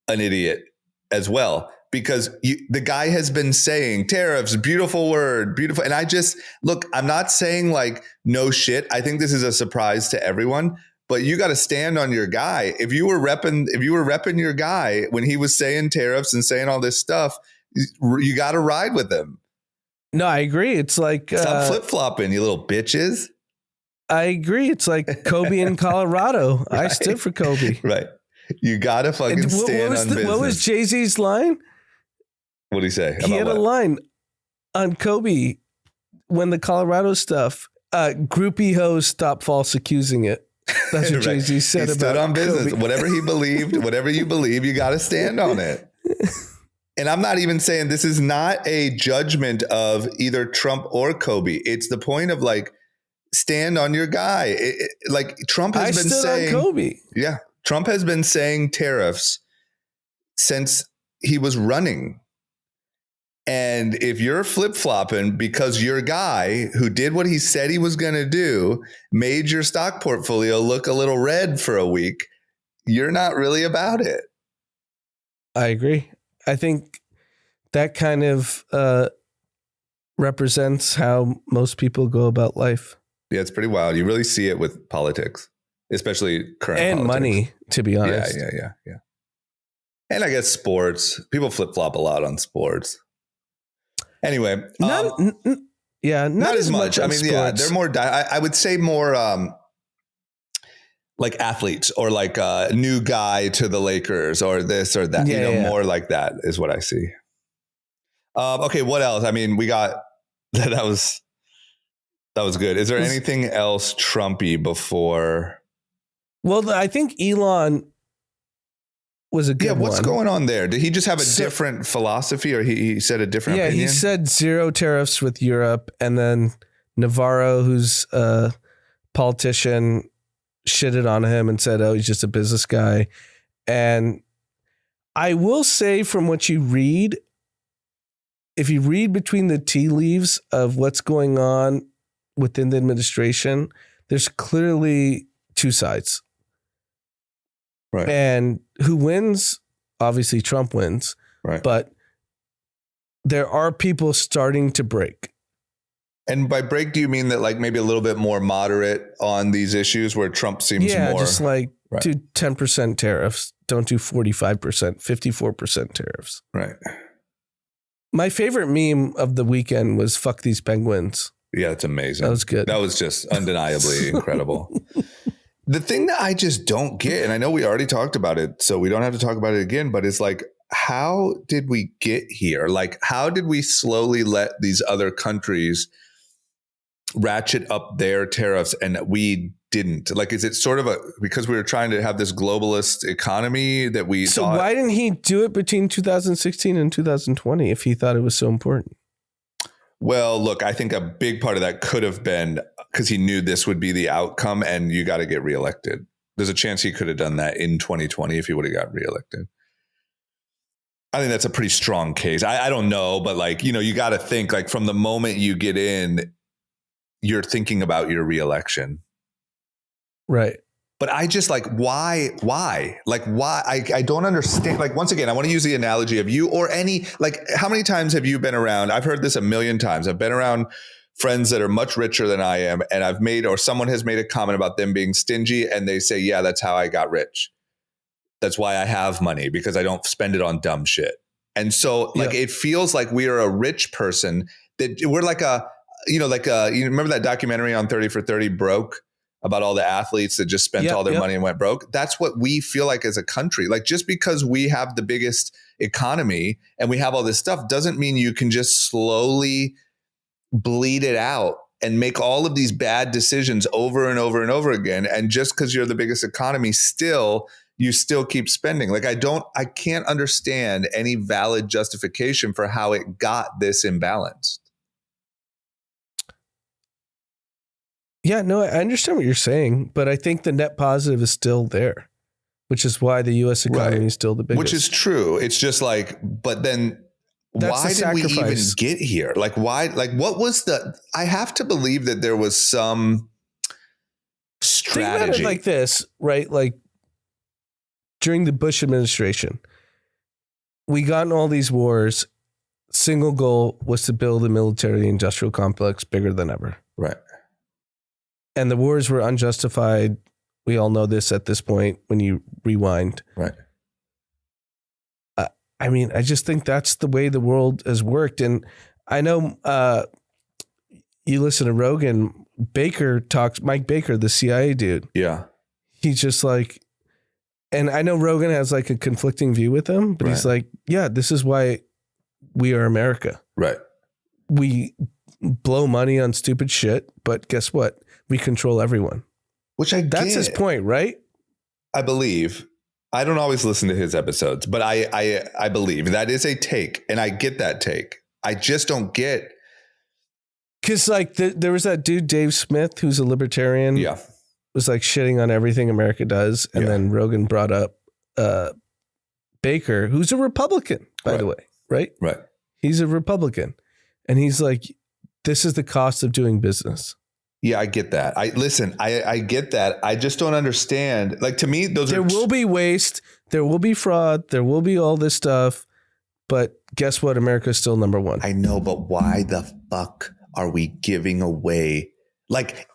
an idiot as well, because the guy has been saying tariffs, beautiful word, beautiful. And I'm not saying like no shit. I think this is a surprise to everyone, but you got to stand on your guy. If you were repping your guy when he was saying tariffs and saying all this stuff, you got to ride with him. No, I agree. It's like stop flip-flopping, you little bitches. I agree. It's like Kobe in Colorado. Right. I stood for Kobe. Right. You got to fucking stand on business. What was Jay-Z's line? What did he say? He had a line on Kobe when the Colorado stuff, groupie hoes stop false accusing it. That's what Jay-Z said about stood on business. Kobe. Whatever he believed, whatever you believe, you got to stand on it. And I'm not even saying this is not a judgment of either Trump or Kobe. It's the point of like, stand on your guy. Like Trump has been saying, on Kobe. Yeah. Trump has been saying tariffs since he was running. And if you're flip-flopping because your guy who did what he said he was going to do made your stock portfolio look a little red for a week, you're not really about it. I agree. I think that kind of represents how most people go about life. Yeah, it's pretty wild. You really see it with politics, especially current and politics. Money, to be honest. Yeah. And I guess sports. People flip-flop a lot on sports. Anyway, not as much. I mean, yeah, they're more. I would say more like athletes or like a new guy to the Lakers or this or that. More like that is what I see. Okay, what else? I mean, we got that was good. Is there anything else Trumpy before? Well, I think Elon was a good one. What's going on there? Did he just have a different philosophy, or he said a different opinion? He said zero tariffs with Europe and then Navarro, who's a politician, shitted on him and said, oh, he's just a business guy. And I will say, from what you read, if you read between the tea leaves of what's going on within the administration, there's clearly two sides. Right. And who wins? Obviously, Trump wins. Right. But there are people starting to break. And by break, do you mean that like maybe a little bit more moderate on these issues where Trump seems more? Yeah, just like do 10% tariffs. Don't do 45%, 54% tariffs. Right. My favorite meme of the weekend was "fuck these penguins." Yeah, it's amazing. That was good. That was just undeniably incredible. The thing that I just don't get, and I know we already talked about it, so we don't have to talk about it again, but it's like, how did we get here? Like, how did we slowly let these other countries ratchet up their tariffs and we didn't? Like, is it sort of because we were trying to have this globalist economy that we So thought? Why didn't he do it between 2016 and 2020 if he thought it was so important? Well, look, I think a big part of that could have been because he knew this would be the outcome and you got to get reelected. There's a chance he could have done that in 2020 if he would have got reelected. I think that's a pretty strong case. I don't know, but like, you know, you got to think like from the moment you get in, you're thinking about your reelection. Right. But I just like, why? Like, why? I don't understand. Like, once again, I want to use the analogy of you or any, like, how many times have you been around? I've heard this a million times. I've been around friends that are much richer than I am. And I've made, or someone has made a comment about them being stingy. And they say, yeah, that's how I got rich. That's why I have money, because I don't spend it on dumb shit. And so like, it feels like we are a rich person that we're like you remember that documentary on 30 for 30 Broke? About all the athletes that just spent all their money and went broke. That's what we feel like as a country. Like, just because we have the biggest economy and we have all this stuff doesn't mean you can just slowly bleed it out and make all of these bad decisions over and over and over again. And just because you're the biggest economy, you still keep spending. Like, I can't understand any valid justification for how it got this imbalanced. Yeah, no, I understand what you're saying, but I think the net positive is still there, which is why the U.S. economy is still the biggest. Which is true. It's just like, but then why did we even get here? Like, why? Like, what was I have to believe that there was some strategy. Think about it like this, right? Like, during the Bush administration, we got in all these wars. Single goal was to build a military industrial complex bigger than ever. Right. And the wars were unjustified. We all know this at this point when you rewind. Right. I mean, I just think that's the way the world has worked. And I know you listen to Rogan, Mike Baker, the CIA dude. Yeah. He's just like, and I know Rogan has like a conflicting view with him, but he's like, yeah, this is why we are America. Right. We blow money on stupid shit, but guess what? We control everyone. That's his point, right? I believe. I don't always listen to his episodes, but I believe that is a take, and I get that take. I just don't get. Because like there was that dude, Dave Smith, who's a libertarian. Yeah. Was like shitting on everything America does. And then Rogan brought up Baker, who's a Republican, by the way, right? Right. He's a Republican. And he's like, this is the cost of doing business. Yeah, I get that. I get that. I just don't understand. Like, to me, there will be waste. There will be fraud. There will be all this stuff. But guess what? America's still number one. I know, but why the fuck are we giving away? Like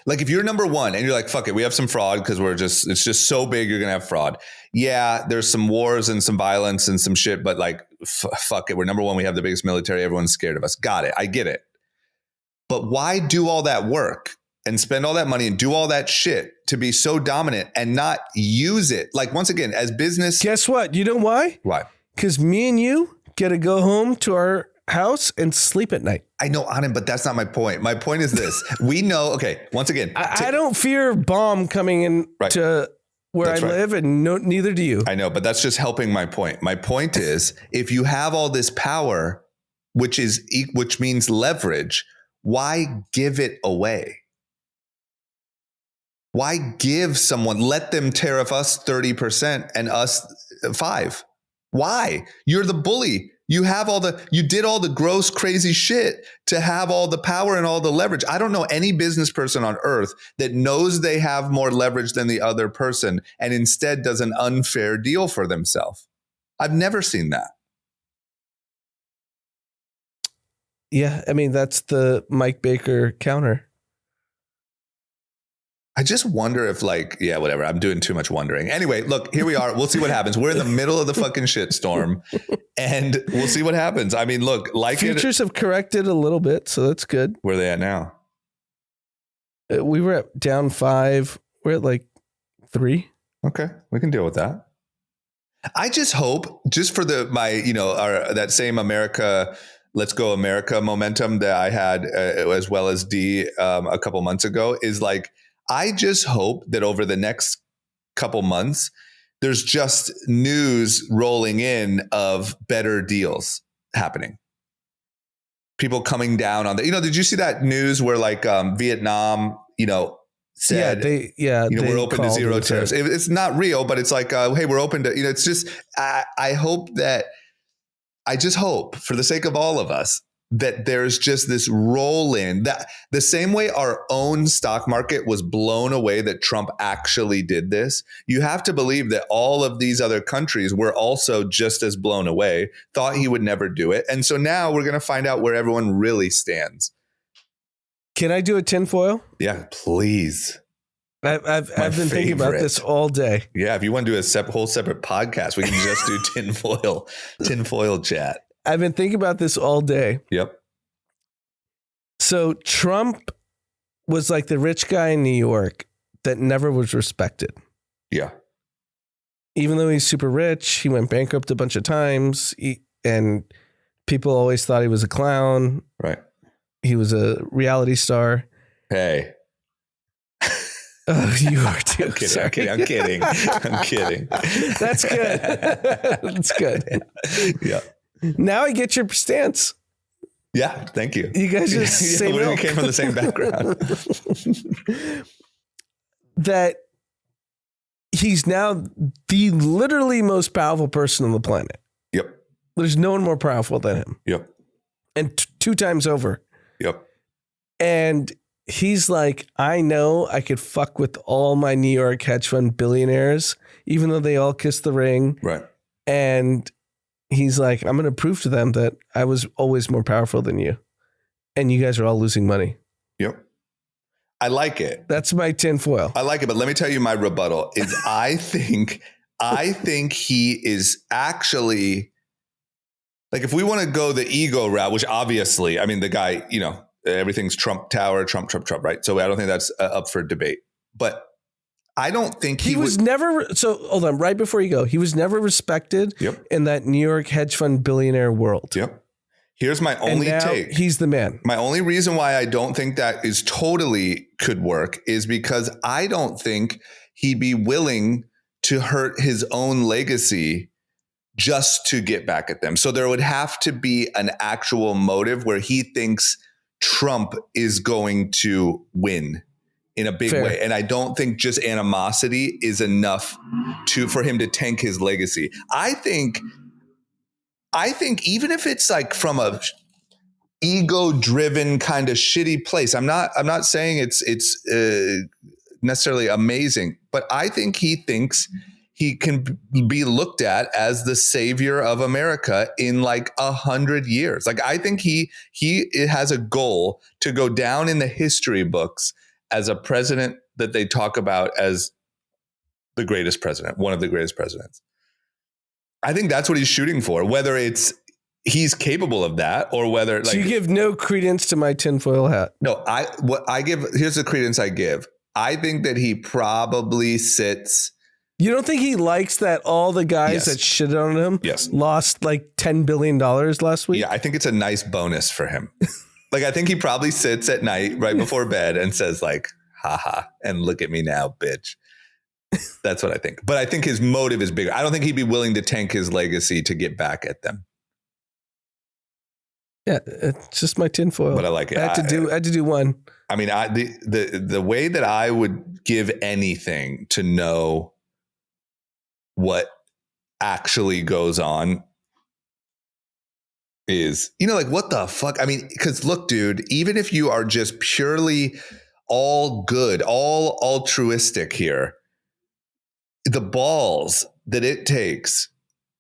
if you're number one and you're like, fuck it, we have some fraud because it's just so big, you're going to have fraud. Yeah, there's some wars and some violence and some shit, but like, fuck it. We're number one. We have the biggest military. Everyone's scared of us. Got it. I get it. But why do all that work and spend all that money and do all that shit to be so dominant and not use it? Like, once again, as business. Guess what? You know why? Why? Because me and you get to go home to our house and sleep at night. I know, Anand, but that's not my point. My point is this. We know, okay, once again. I don't fear a bomb coming in to where I live, and neither do you. I know, but that's just helping my point. My point is, if you have all this power, which means leverage, why give it away? Why give someone, let them tariff us 30% and us 5%? Why? You're the bully. You did all the gross, crazy shit to have all the power and all the leverage. I don't know any business person on earth that knows they have more leverage than the other person and instead does an unfair deal for themselves. I've never seen that. Yeah. I mean, that's the Mike Baker counter. I just wonder if whatever. I'm doing too much wondering. Anyway, look, here we are. We'll see what happens. We're in the middle of the fucking shitstorm and we'll see what happens. I mean, look, futures have corrected a little bit. So that's good. Where are they at now? We were at down 5. We're at 3. Okay. We can deal with that. I just hope just for that same America, let's go America momentum that I had as well as D a couple months ago is I just hope that over the next couple months, there's just news rolling in of better deals happening. People coming down on did you see that news where Vietnam, said, we're open to zero tariffs. It's not real, but it's hey, we're open to, it's just, I just hope for the sake of all of us that there's just this roll in that the same way our own stock market was blown away that Trump actually did this. You have to believe that all of these other countries were also just as blown away, thought he would never do it. And so now we're going to find out where everyone really stands. Can I do a tinfoil? Yeah, please. I've been thinking about this all day. Yeah, if you want to do a whole separate podcast, we can just do tinfoil chat. I've been thinking about this all day. Yep. So Trump was like the rich guy in New York that never was respected. Yeah. Even though he's super rich, he went bankrupt a bunch of times, and people always thought he was a clown. Right. He was a reality star. Hey. Oh, you are too. I'm kidding. That's good. That's good. Yeah. Now I get your stance. Yeah, thank you. You guys just say we came from the same background. That he's now the literally most powerful person on the planet. Yep. There's no one more powerful than him. Yep. And 2 times over. Yep. And he's like, I know I could fuck with all my New York hedge fund billionaires, even though they all kissed the ring. Right. And he's like, I'm going to prove to them that I was always more powerful than you. And you guys are all losing money. Yep. I like it. That's my tinfoil. I like it. But let me tell you my rebuttal is I think he is actually if we want to go the ego route, which obviously, I mean, the guy, everything's Trump Tower, Trump, right? So I don't think that's up for debate. But I don't think he was never. So hold on, right before you go, he was never respected in that New York hedge fund billionaire world. Yep. Here's my only take. He's the man. My only reason why I don't think that is totally could work is because I don't think he'd be willing to hurt his own legacy just to get back at them. So there would have to be an actual motive where he thinks Trump is going to win in a big way. And I don't think just animosity is enough for him to tank his legacy. I think even if it's from a ego-driven kind of shitty place, I'm not saying it's necessarily amazing, but I think he thinks he can be looked at as the savior of America in 100 years. I think he has a goal to go down in the history books as a president that they talk about as the greatest president, one of the greatest presidents. I think that's what he's shooting for, whether he's capable of that or whether So you give no credence to my tinfoil hat. No, here's the credence I give. I think that he probably sits. You don't think he likes that all the guys that shitted on him lost $10 billion last week? Yeah, I think it's a nice bonus for him. I think he probably sits at night right before bed and says haha, and look at me now, bitch. That's what I think. But I think his motive is bigger. I don't think he'd be willing to tank his legacy to get back at them. Yeah, it's just my tinfoil. But I like it. I had to do one. I mean, the way that I would give anything to know what actually goes on is, like, what the fuck? I mean, because look, dude, even if you are just purely all good, all altruistic here, the balls that it takes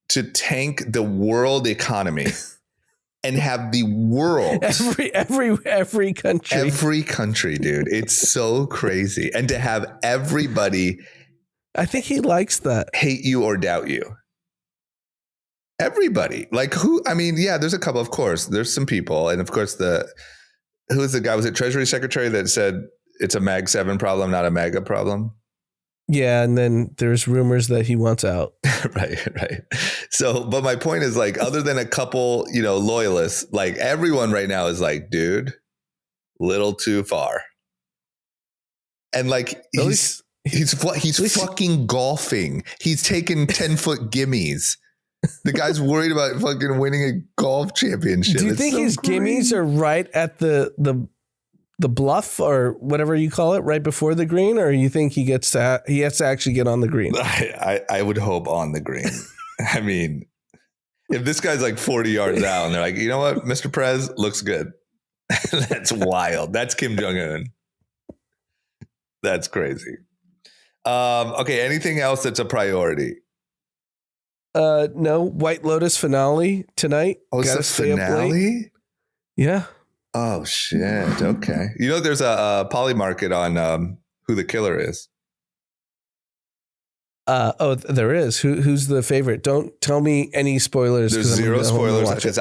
to tank the world economy and have the world, every country, dude, it's so crazy. And to have everybody, I think he likes that, hate you or doubt you. Everybody, like who? I mean, yeah, there's a couple, of course, there's some people. And of course, who's the guy? Was it Treasury Secretary that said it's a Mag 7 problem, not a MAGA problem? Yeah. And then there's rumors that he wants out. Right. So, but my point is, like, other than a couple, loyalists, like everyone right now is like, dude, little too far. And like, he's fucking golfing. He's taking 10-foot gimmies. The guy's worried about fucking winning a golf championship. Do you think his gimmies are right at the bluff or whatever you call it, right before the green, or you think he has to actually get on the green? I would hope on the green. I mean, if this guy's like 40 yards out and they're like, you know what, Mr. Prez looks good. That's wild. That's Kim Jong-un. That's crazy. Okay. Anything else that's a priority? No. White Lotus finale tonight. Oh, it's the finale? Yeah. Oh shit. Okay. There's a Poly Market on who the killer is. There is. Who's the favorite? Don't tell me any spoilers. There's zero spoilers because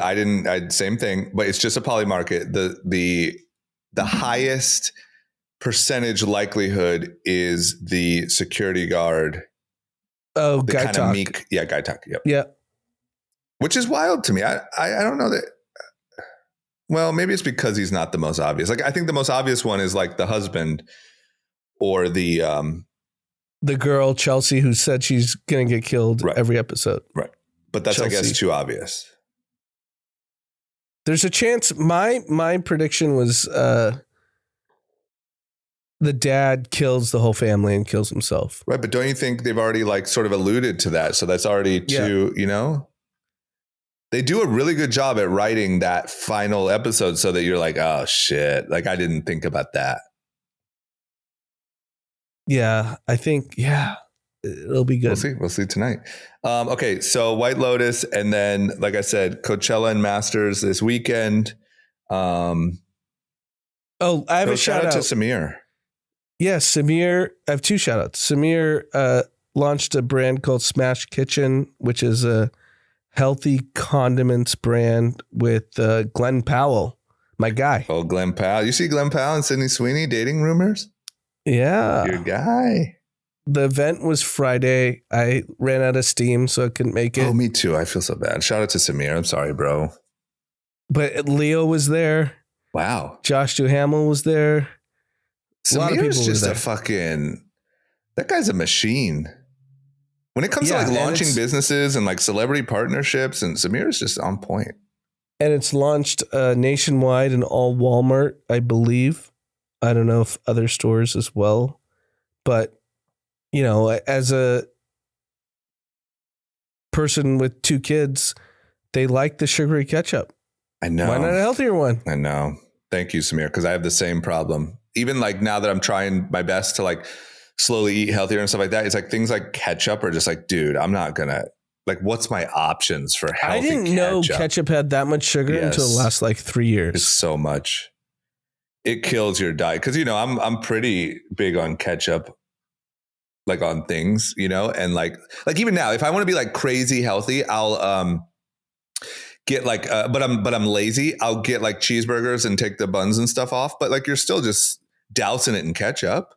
same thing, but it's just a Poly Market. The highest percentage likelihood is the security guard. Oh, the Guy kind Talk. of meek. Yeah. Guy Talk. Yep. Yeah. Which is wild to me. I don't know that. Well, maybe it's because he's not the most obvious. Like, I think the most obvious one is like the husband or the girl, Chelsea, who said she's going to get killed every episode. Right. But that's, Chelsea. I guess, too obvious. There's a chance. My prediction was the dad kills the whole family and kills himself. Right. But don't you think they've already like sort of alluded to that? So that's already too, They do a really good job at writing that final episode so that you're like, oh shit. Like, I didn't think about that. Yeah, I think, it'll be good. We'll see tonight. Okay. So White Lotus. And then, like I said, Coachella and Masters this weekend. I have a shout out to Samir. Yes, Samir. I have two shout outs. Samir launched a brand called Smash Kitchen, which is a healthy condiments brand with Glenn Powell, my guy. Oh, Glenn Powell. You see Glenn Powell and Sydney Sweeney dating rumors? Yeah. Your guy. The event was Friday. I ran out of steam, so I couldn't make it. Oh, me too. I feel so bad. Shout out to Samir. I'm sorry, bro. But Leo was there. Wow. Josh Duhamel was there. Samir's just a fucking, that guy's a machine. When it comes to like launching businesses and like celebrity partnerships, and Samir's just on point. And it's launched nationwide in all Walmart, I believe. I don't know if other stores as well. But, as a person with two kids, they like the sugary ketchup. I know. Why not a healthier one? I know. Thank you, Samir, because I have the same problem. Even like now that I'm trying my best to like slowly eat healthier and stuff like that, it's like things like ketchup are just like, dude, I'm not gonna, like, what's my options for healthy ketchup? I didn't know ketchup had that much sugar until the last like 3 years. It's so much. It kills your diet. Cause I'm pretty big on ketchup, like on things, and like even now, if I want to be like crazy healthy, I'll get like, but I'm lazy. I'll get like cheeseburgers and take the buns and stuff off, but like, you're still just dousing it in ketchup.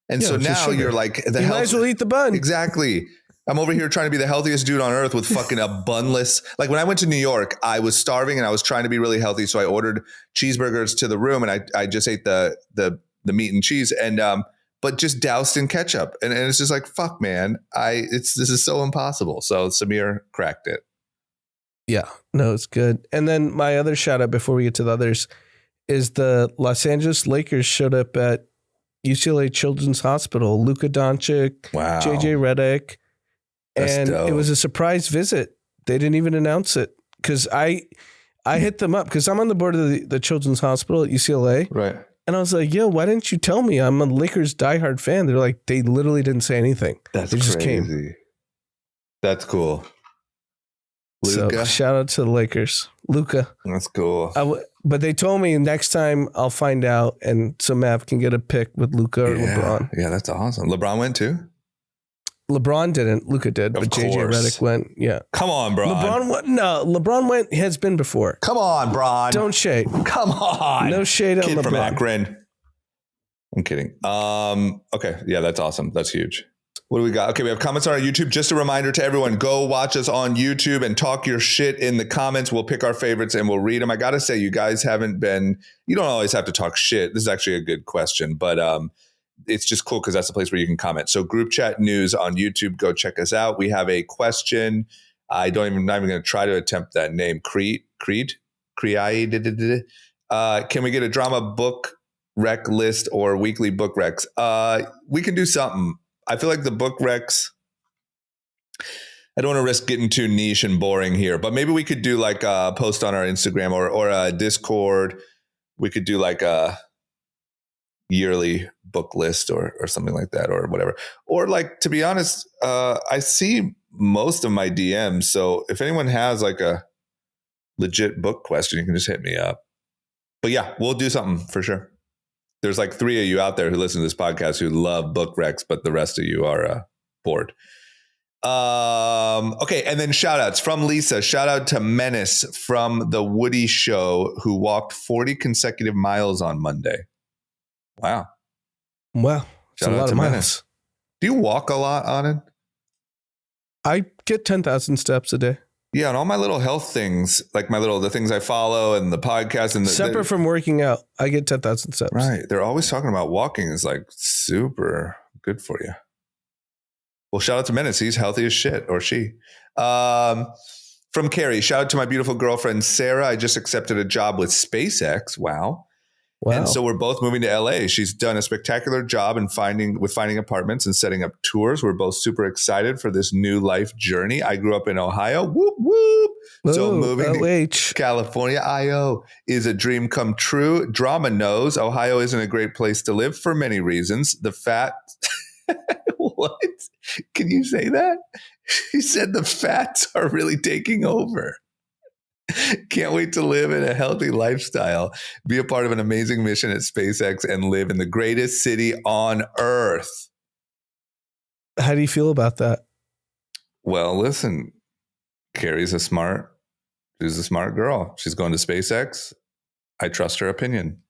And so now you're like, you might as well eat the bun. Exactly. I'm over here trying to be the healthiest dude on earth with fucking a bunless. Like when I went to New York, I was starving and I was trying to be really healthy. So I ordered cheeseburgers to the room and I just ate the meat and cheese and, but just doused in ketchup. And it's just like, fuck, man, this is so impossible. So Samir cracked it. Yeah, no, it's good. And then my other shout out before we get to the others is the Los Angeles Lakers showed up at UCLA Children's Hospital. Luka Doncic, Wow. JJ Redick, That's and dope. it was a surprise visit. They didn't even announce it because I hit them up because I'm on the board of the Children's Hospital at UCLA. Right. And I was like, yo, why didn't you tell me? I'm a Lakers diehard fan. They're like, they literally didn't say anything. That's they just crazy. came. That's cool. Luka. So shout out to the Lakers. Luka. That's cool. But they told me next time I'll find out. And so Mav can get a pick with Luka or LeBron. Yeah, that's awesome. LeBron went too? LeBron didn't. Luka did. But JJ Redick went. Yeah. Come on, bro. LeBron went. No, LeBron went. Has been before. Come on, Bron. Don't shade. Come on. No shade on Kid LeBron. From Akron. I'm kidding. Okay. Yeah, that's awesome. That's huge. What do we got? Okay, we have comments on our YouTube. Just a reminder to everyone, go watch us on YouTube and talk your shit in the comments. We'll pick our favorites and we'll read them. I got to say, you guys haven't been, you don't always have to talk shit. This is actually a good question, but it's just cool because that's the place where you can comment. So group chat news on YouTube, go check us out. We have a question. I'm not even going to try to attempt that name. Creed? Can we get a drama book rec list or weekly book recs? We can do something. I feel like the book recs, I don't want to risk getting too niche and boring here, but maybe we could do like a post on our Instagram or a Discord. We could do like a yearly book list or something like that or whatever. Or like, to be honest, I see most of my DMs. So if anyone has like a legit book question, you can just hit me up. But yeah, we'll do something for sure. There's like 3 of you out there who listen to this podcast who love book recs, but the rest of you are bored. Okay. And then shout outs from Lisa. Shout out to Menace from the Woody Show who walked 40 consecutive miles on Monday. Wow. Wow. It's a lot of miles. Menace. Do you walk a lot on it? I get 10,000 steps a day. Yeah, and all my little health things, like the things I follow and the podcast and separate from working out, I get 10,000 steps. Right. They're always talking about walking is like super good for you. Well, shout out to Menace. He's healthy as shit, or she. From Carrie, shout out to my beautiful girlfriend, Sarah. I just accepted a job with SpaceX. Wow. And so we're both moving to LA. She's done a spectacular job in finding apartments and setting up tours. We're both super excited for this new life journey. I grew up in Ohio. Whoop, whoop. So moving to California, IO, is a dream come true. Drama knows Ohio isn't a great place to live for many reasons. The fat... What? Can you say that? She said the fats are really taking over. Can't wait to live in a healthy lifestyle, be a part of an amazing mission at SpaceX, and live in the greatest city on Earth. How do you feel about that? Well, listen, Carrie's she's a smart girl. She's going to SpaceX. I trust her opinion.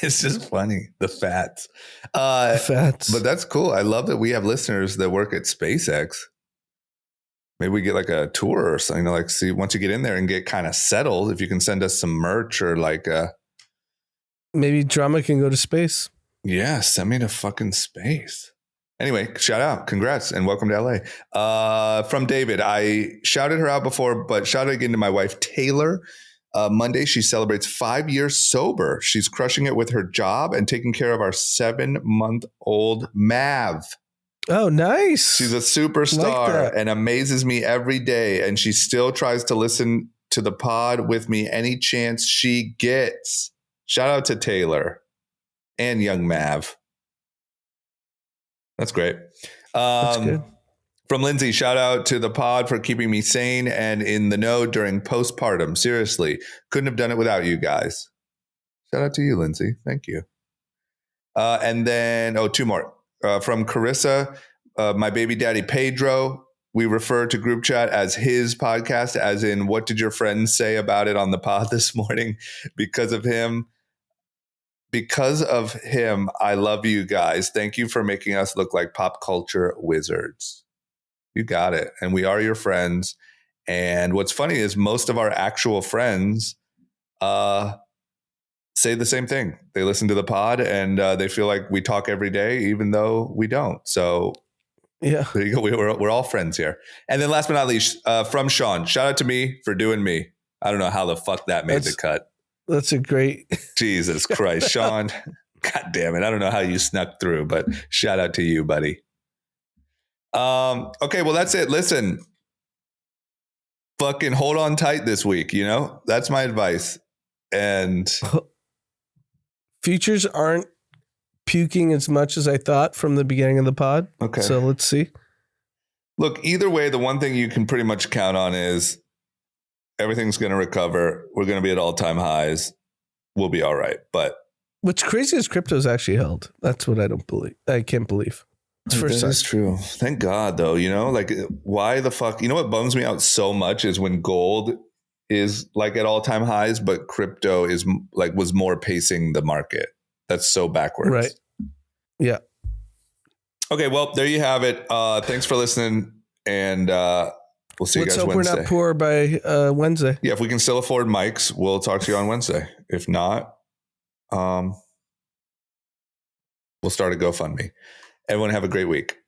It's just funny, the fats. But that's cool. I love that we have listeners that work at SpaceX. Maybe we get like a tour or something, like see once you get in there and get kind of settled, if you can send us some merch or like maybe drama can go to space. Yeah, send me to fucking space. Anyway, shout out, congrats, and welcome to LA. From David, I shouted her out before, but shout out again to my wife, Taylor. Monday, she celebrates 5 years sober. She's crushing it with her job and taking care of our 7-month-old Mav. Oh, nice. She's a superstar and amazes me every day. And she still tries to listen to the pod with me any chance she gets. Shout out to Taylor and young Mav. That's great. That's good. From Lindsay, shout out to the pod for keeping me sane and in the know during postpartum. Seriously, couldn't have done it without you guys. Shout out to you, Lindsay. Thank you. And then, 2 more. From Carissa, my baby daddy, Pedro. We refer to group chat as his podcast, as in, what did your friends say about it on the pod this morning? Because of him, I love you guys. Thank you for making us look like pop culture wizards. You got it. And we are your friends. And what's funny is most of our actual friends say the same thing. They listen to the pod and they feel like we talk every day, even though we don't. So Yeah. There you go. We're all friends here. And then last but not least, from Sean, shout out to me for doing me. I don't know how the fuck that made the cut. That's a great. Jesus Christ, Sean. God damn it. I don't know how you snuck through, but shout out to you, buddy. Okay, well, that's it. Listen, fucking hold on tight this week. That's my advice. And futures aren't puking as much as I thought from the beginning of the pod. Okay. So let's see. Look, either way, the one thing you can pretty much count on is everything's going to recover. We're going to be at all-time highs. We'll be all right. But what's crazy is crypto's actually held. That's what I can't believe. It's first time. That is true. Thank God, though. Like, why the fuck? What bums me out so much is when gold is like at all-time highs, but crypto is like was more pacing the market. That's so backwards. Right. Yeah. Okay, well, there you have it. Thanks for listening, and we'll see you guys Wednesday. Let's hope we're not poor by Wednesday. Yeah, if we can still afford mics, we'll talk to you on Wednesday. If not, we'll start a GoFundMe. Everyone have a great week.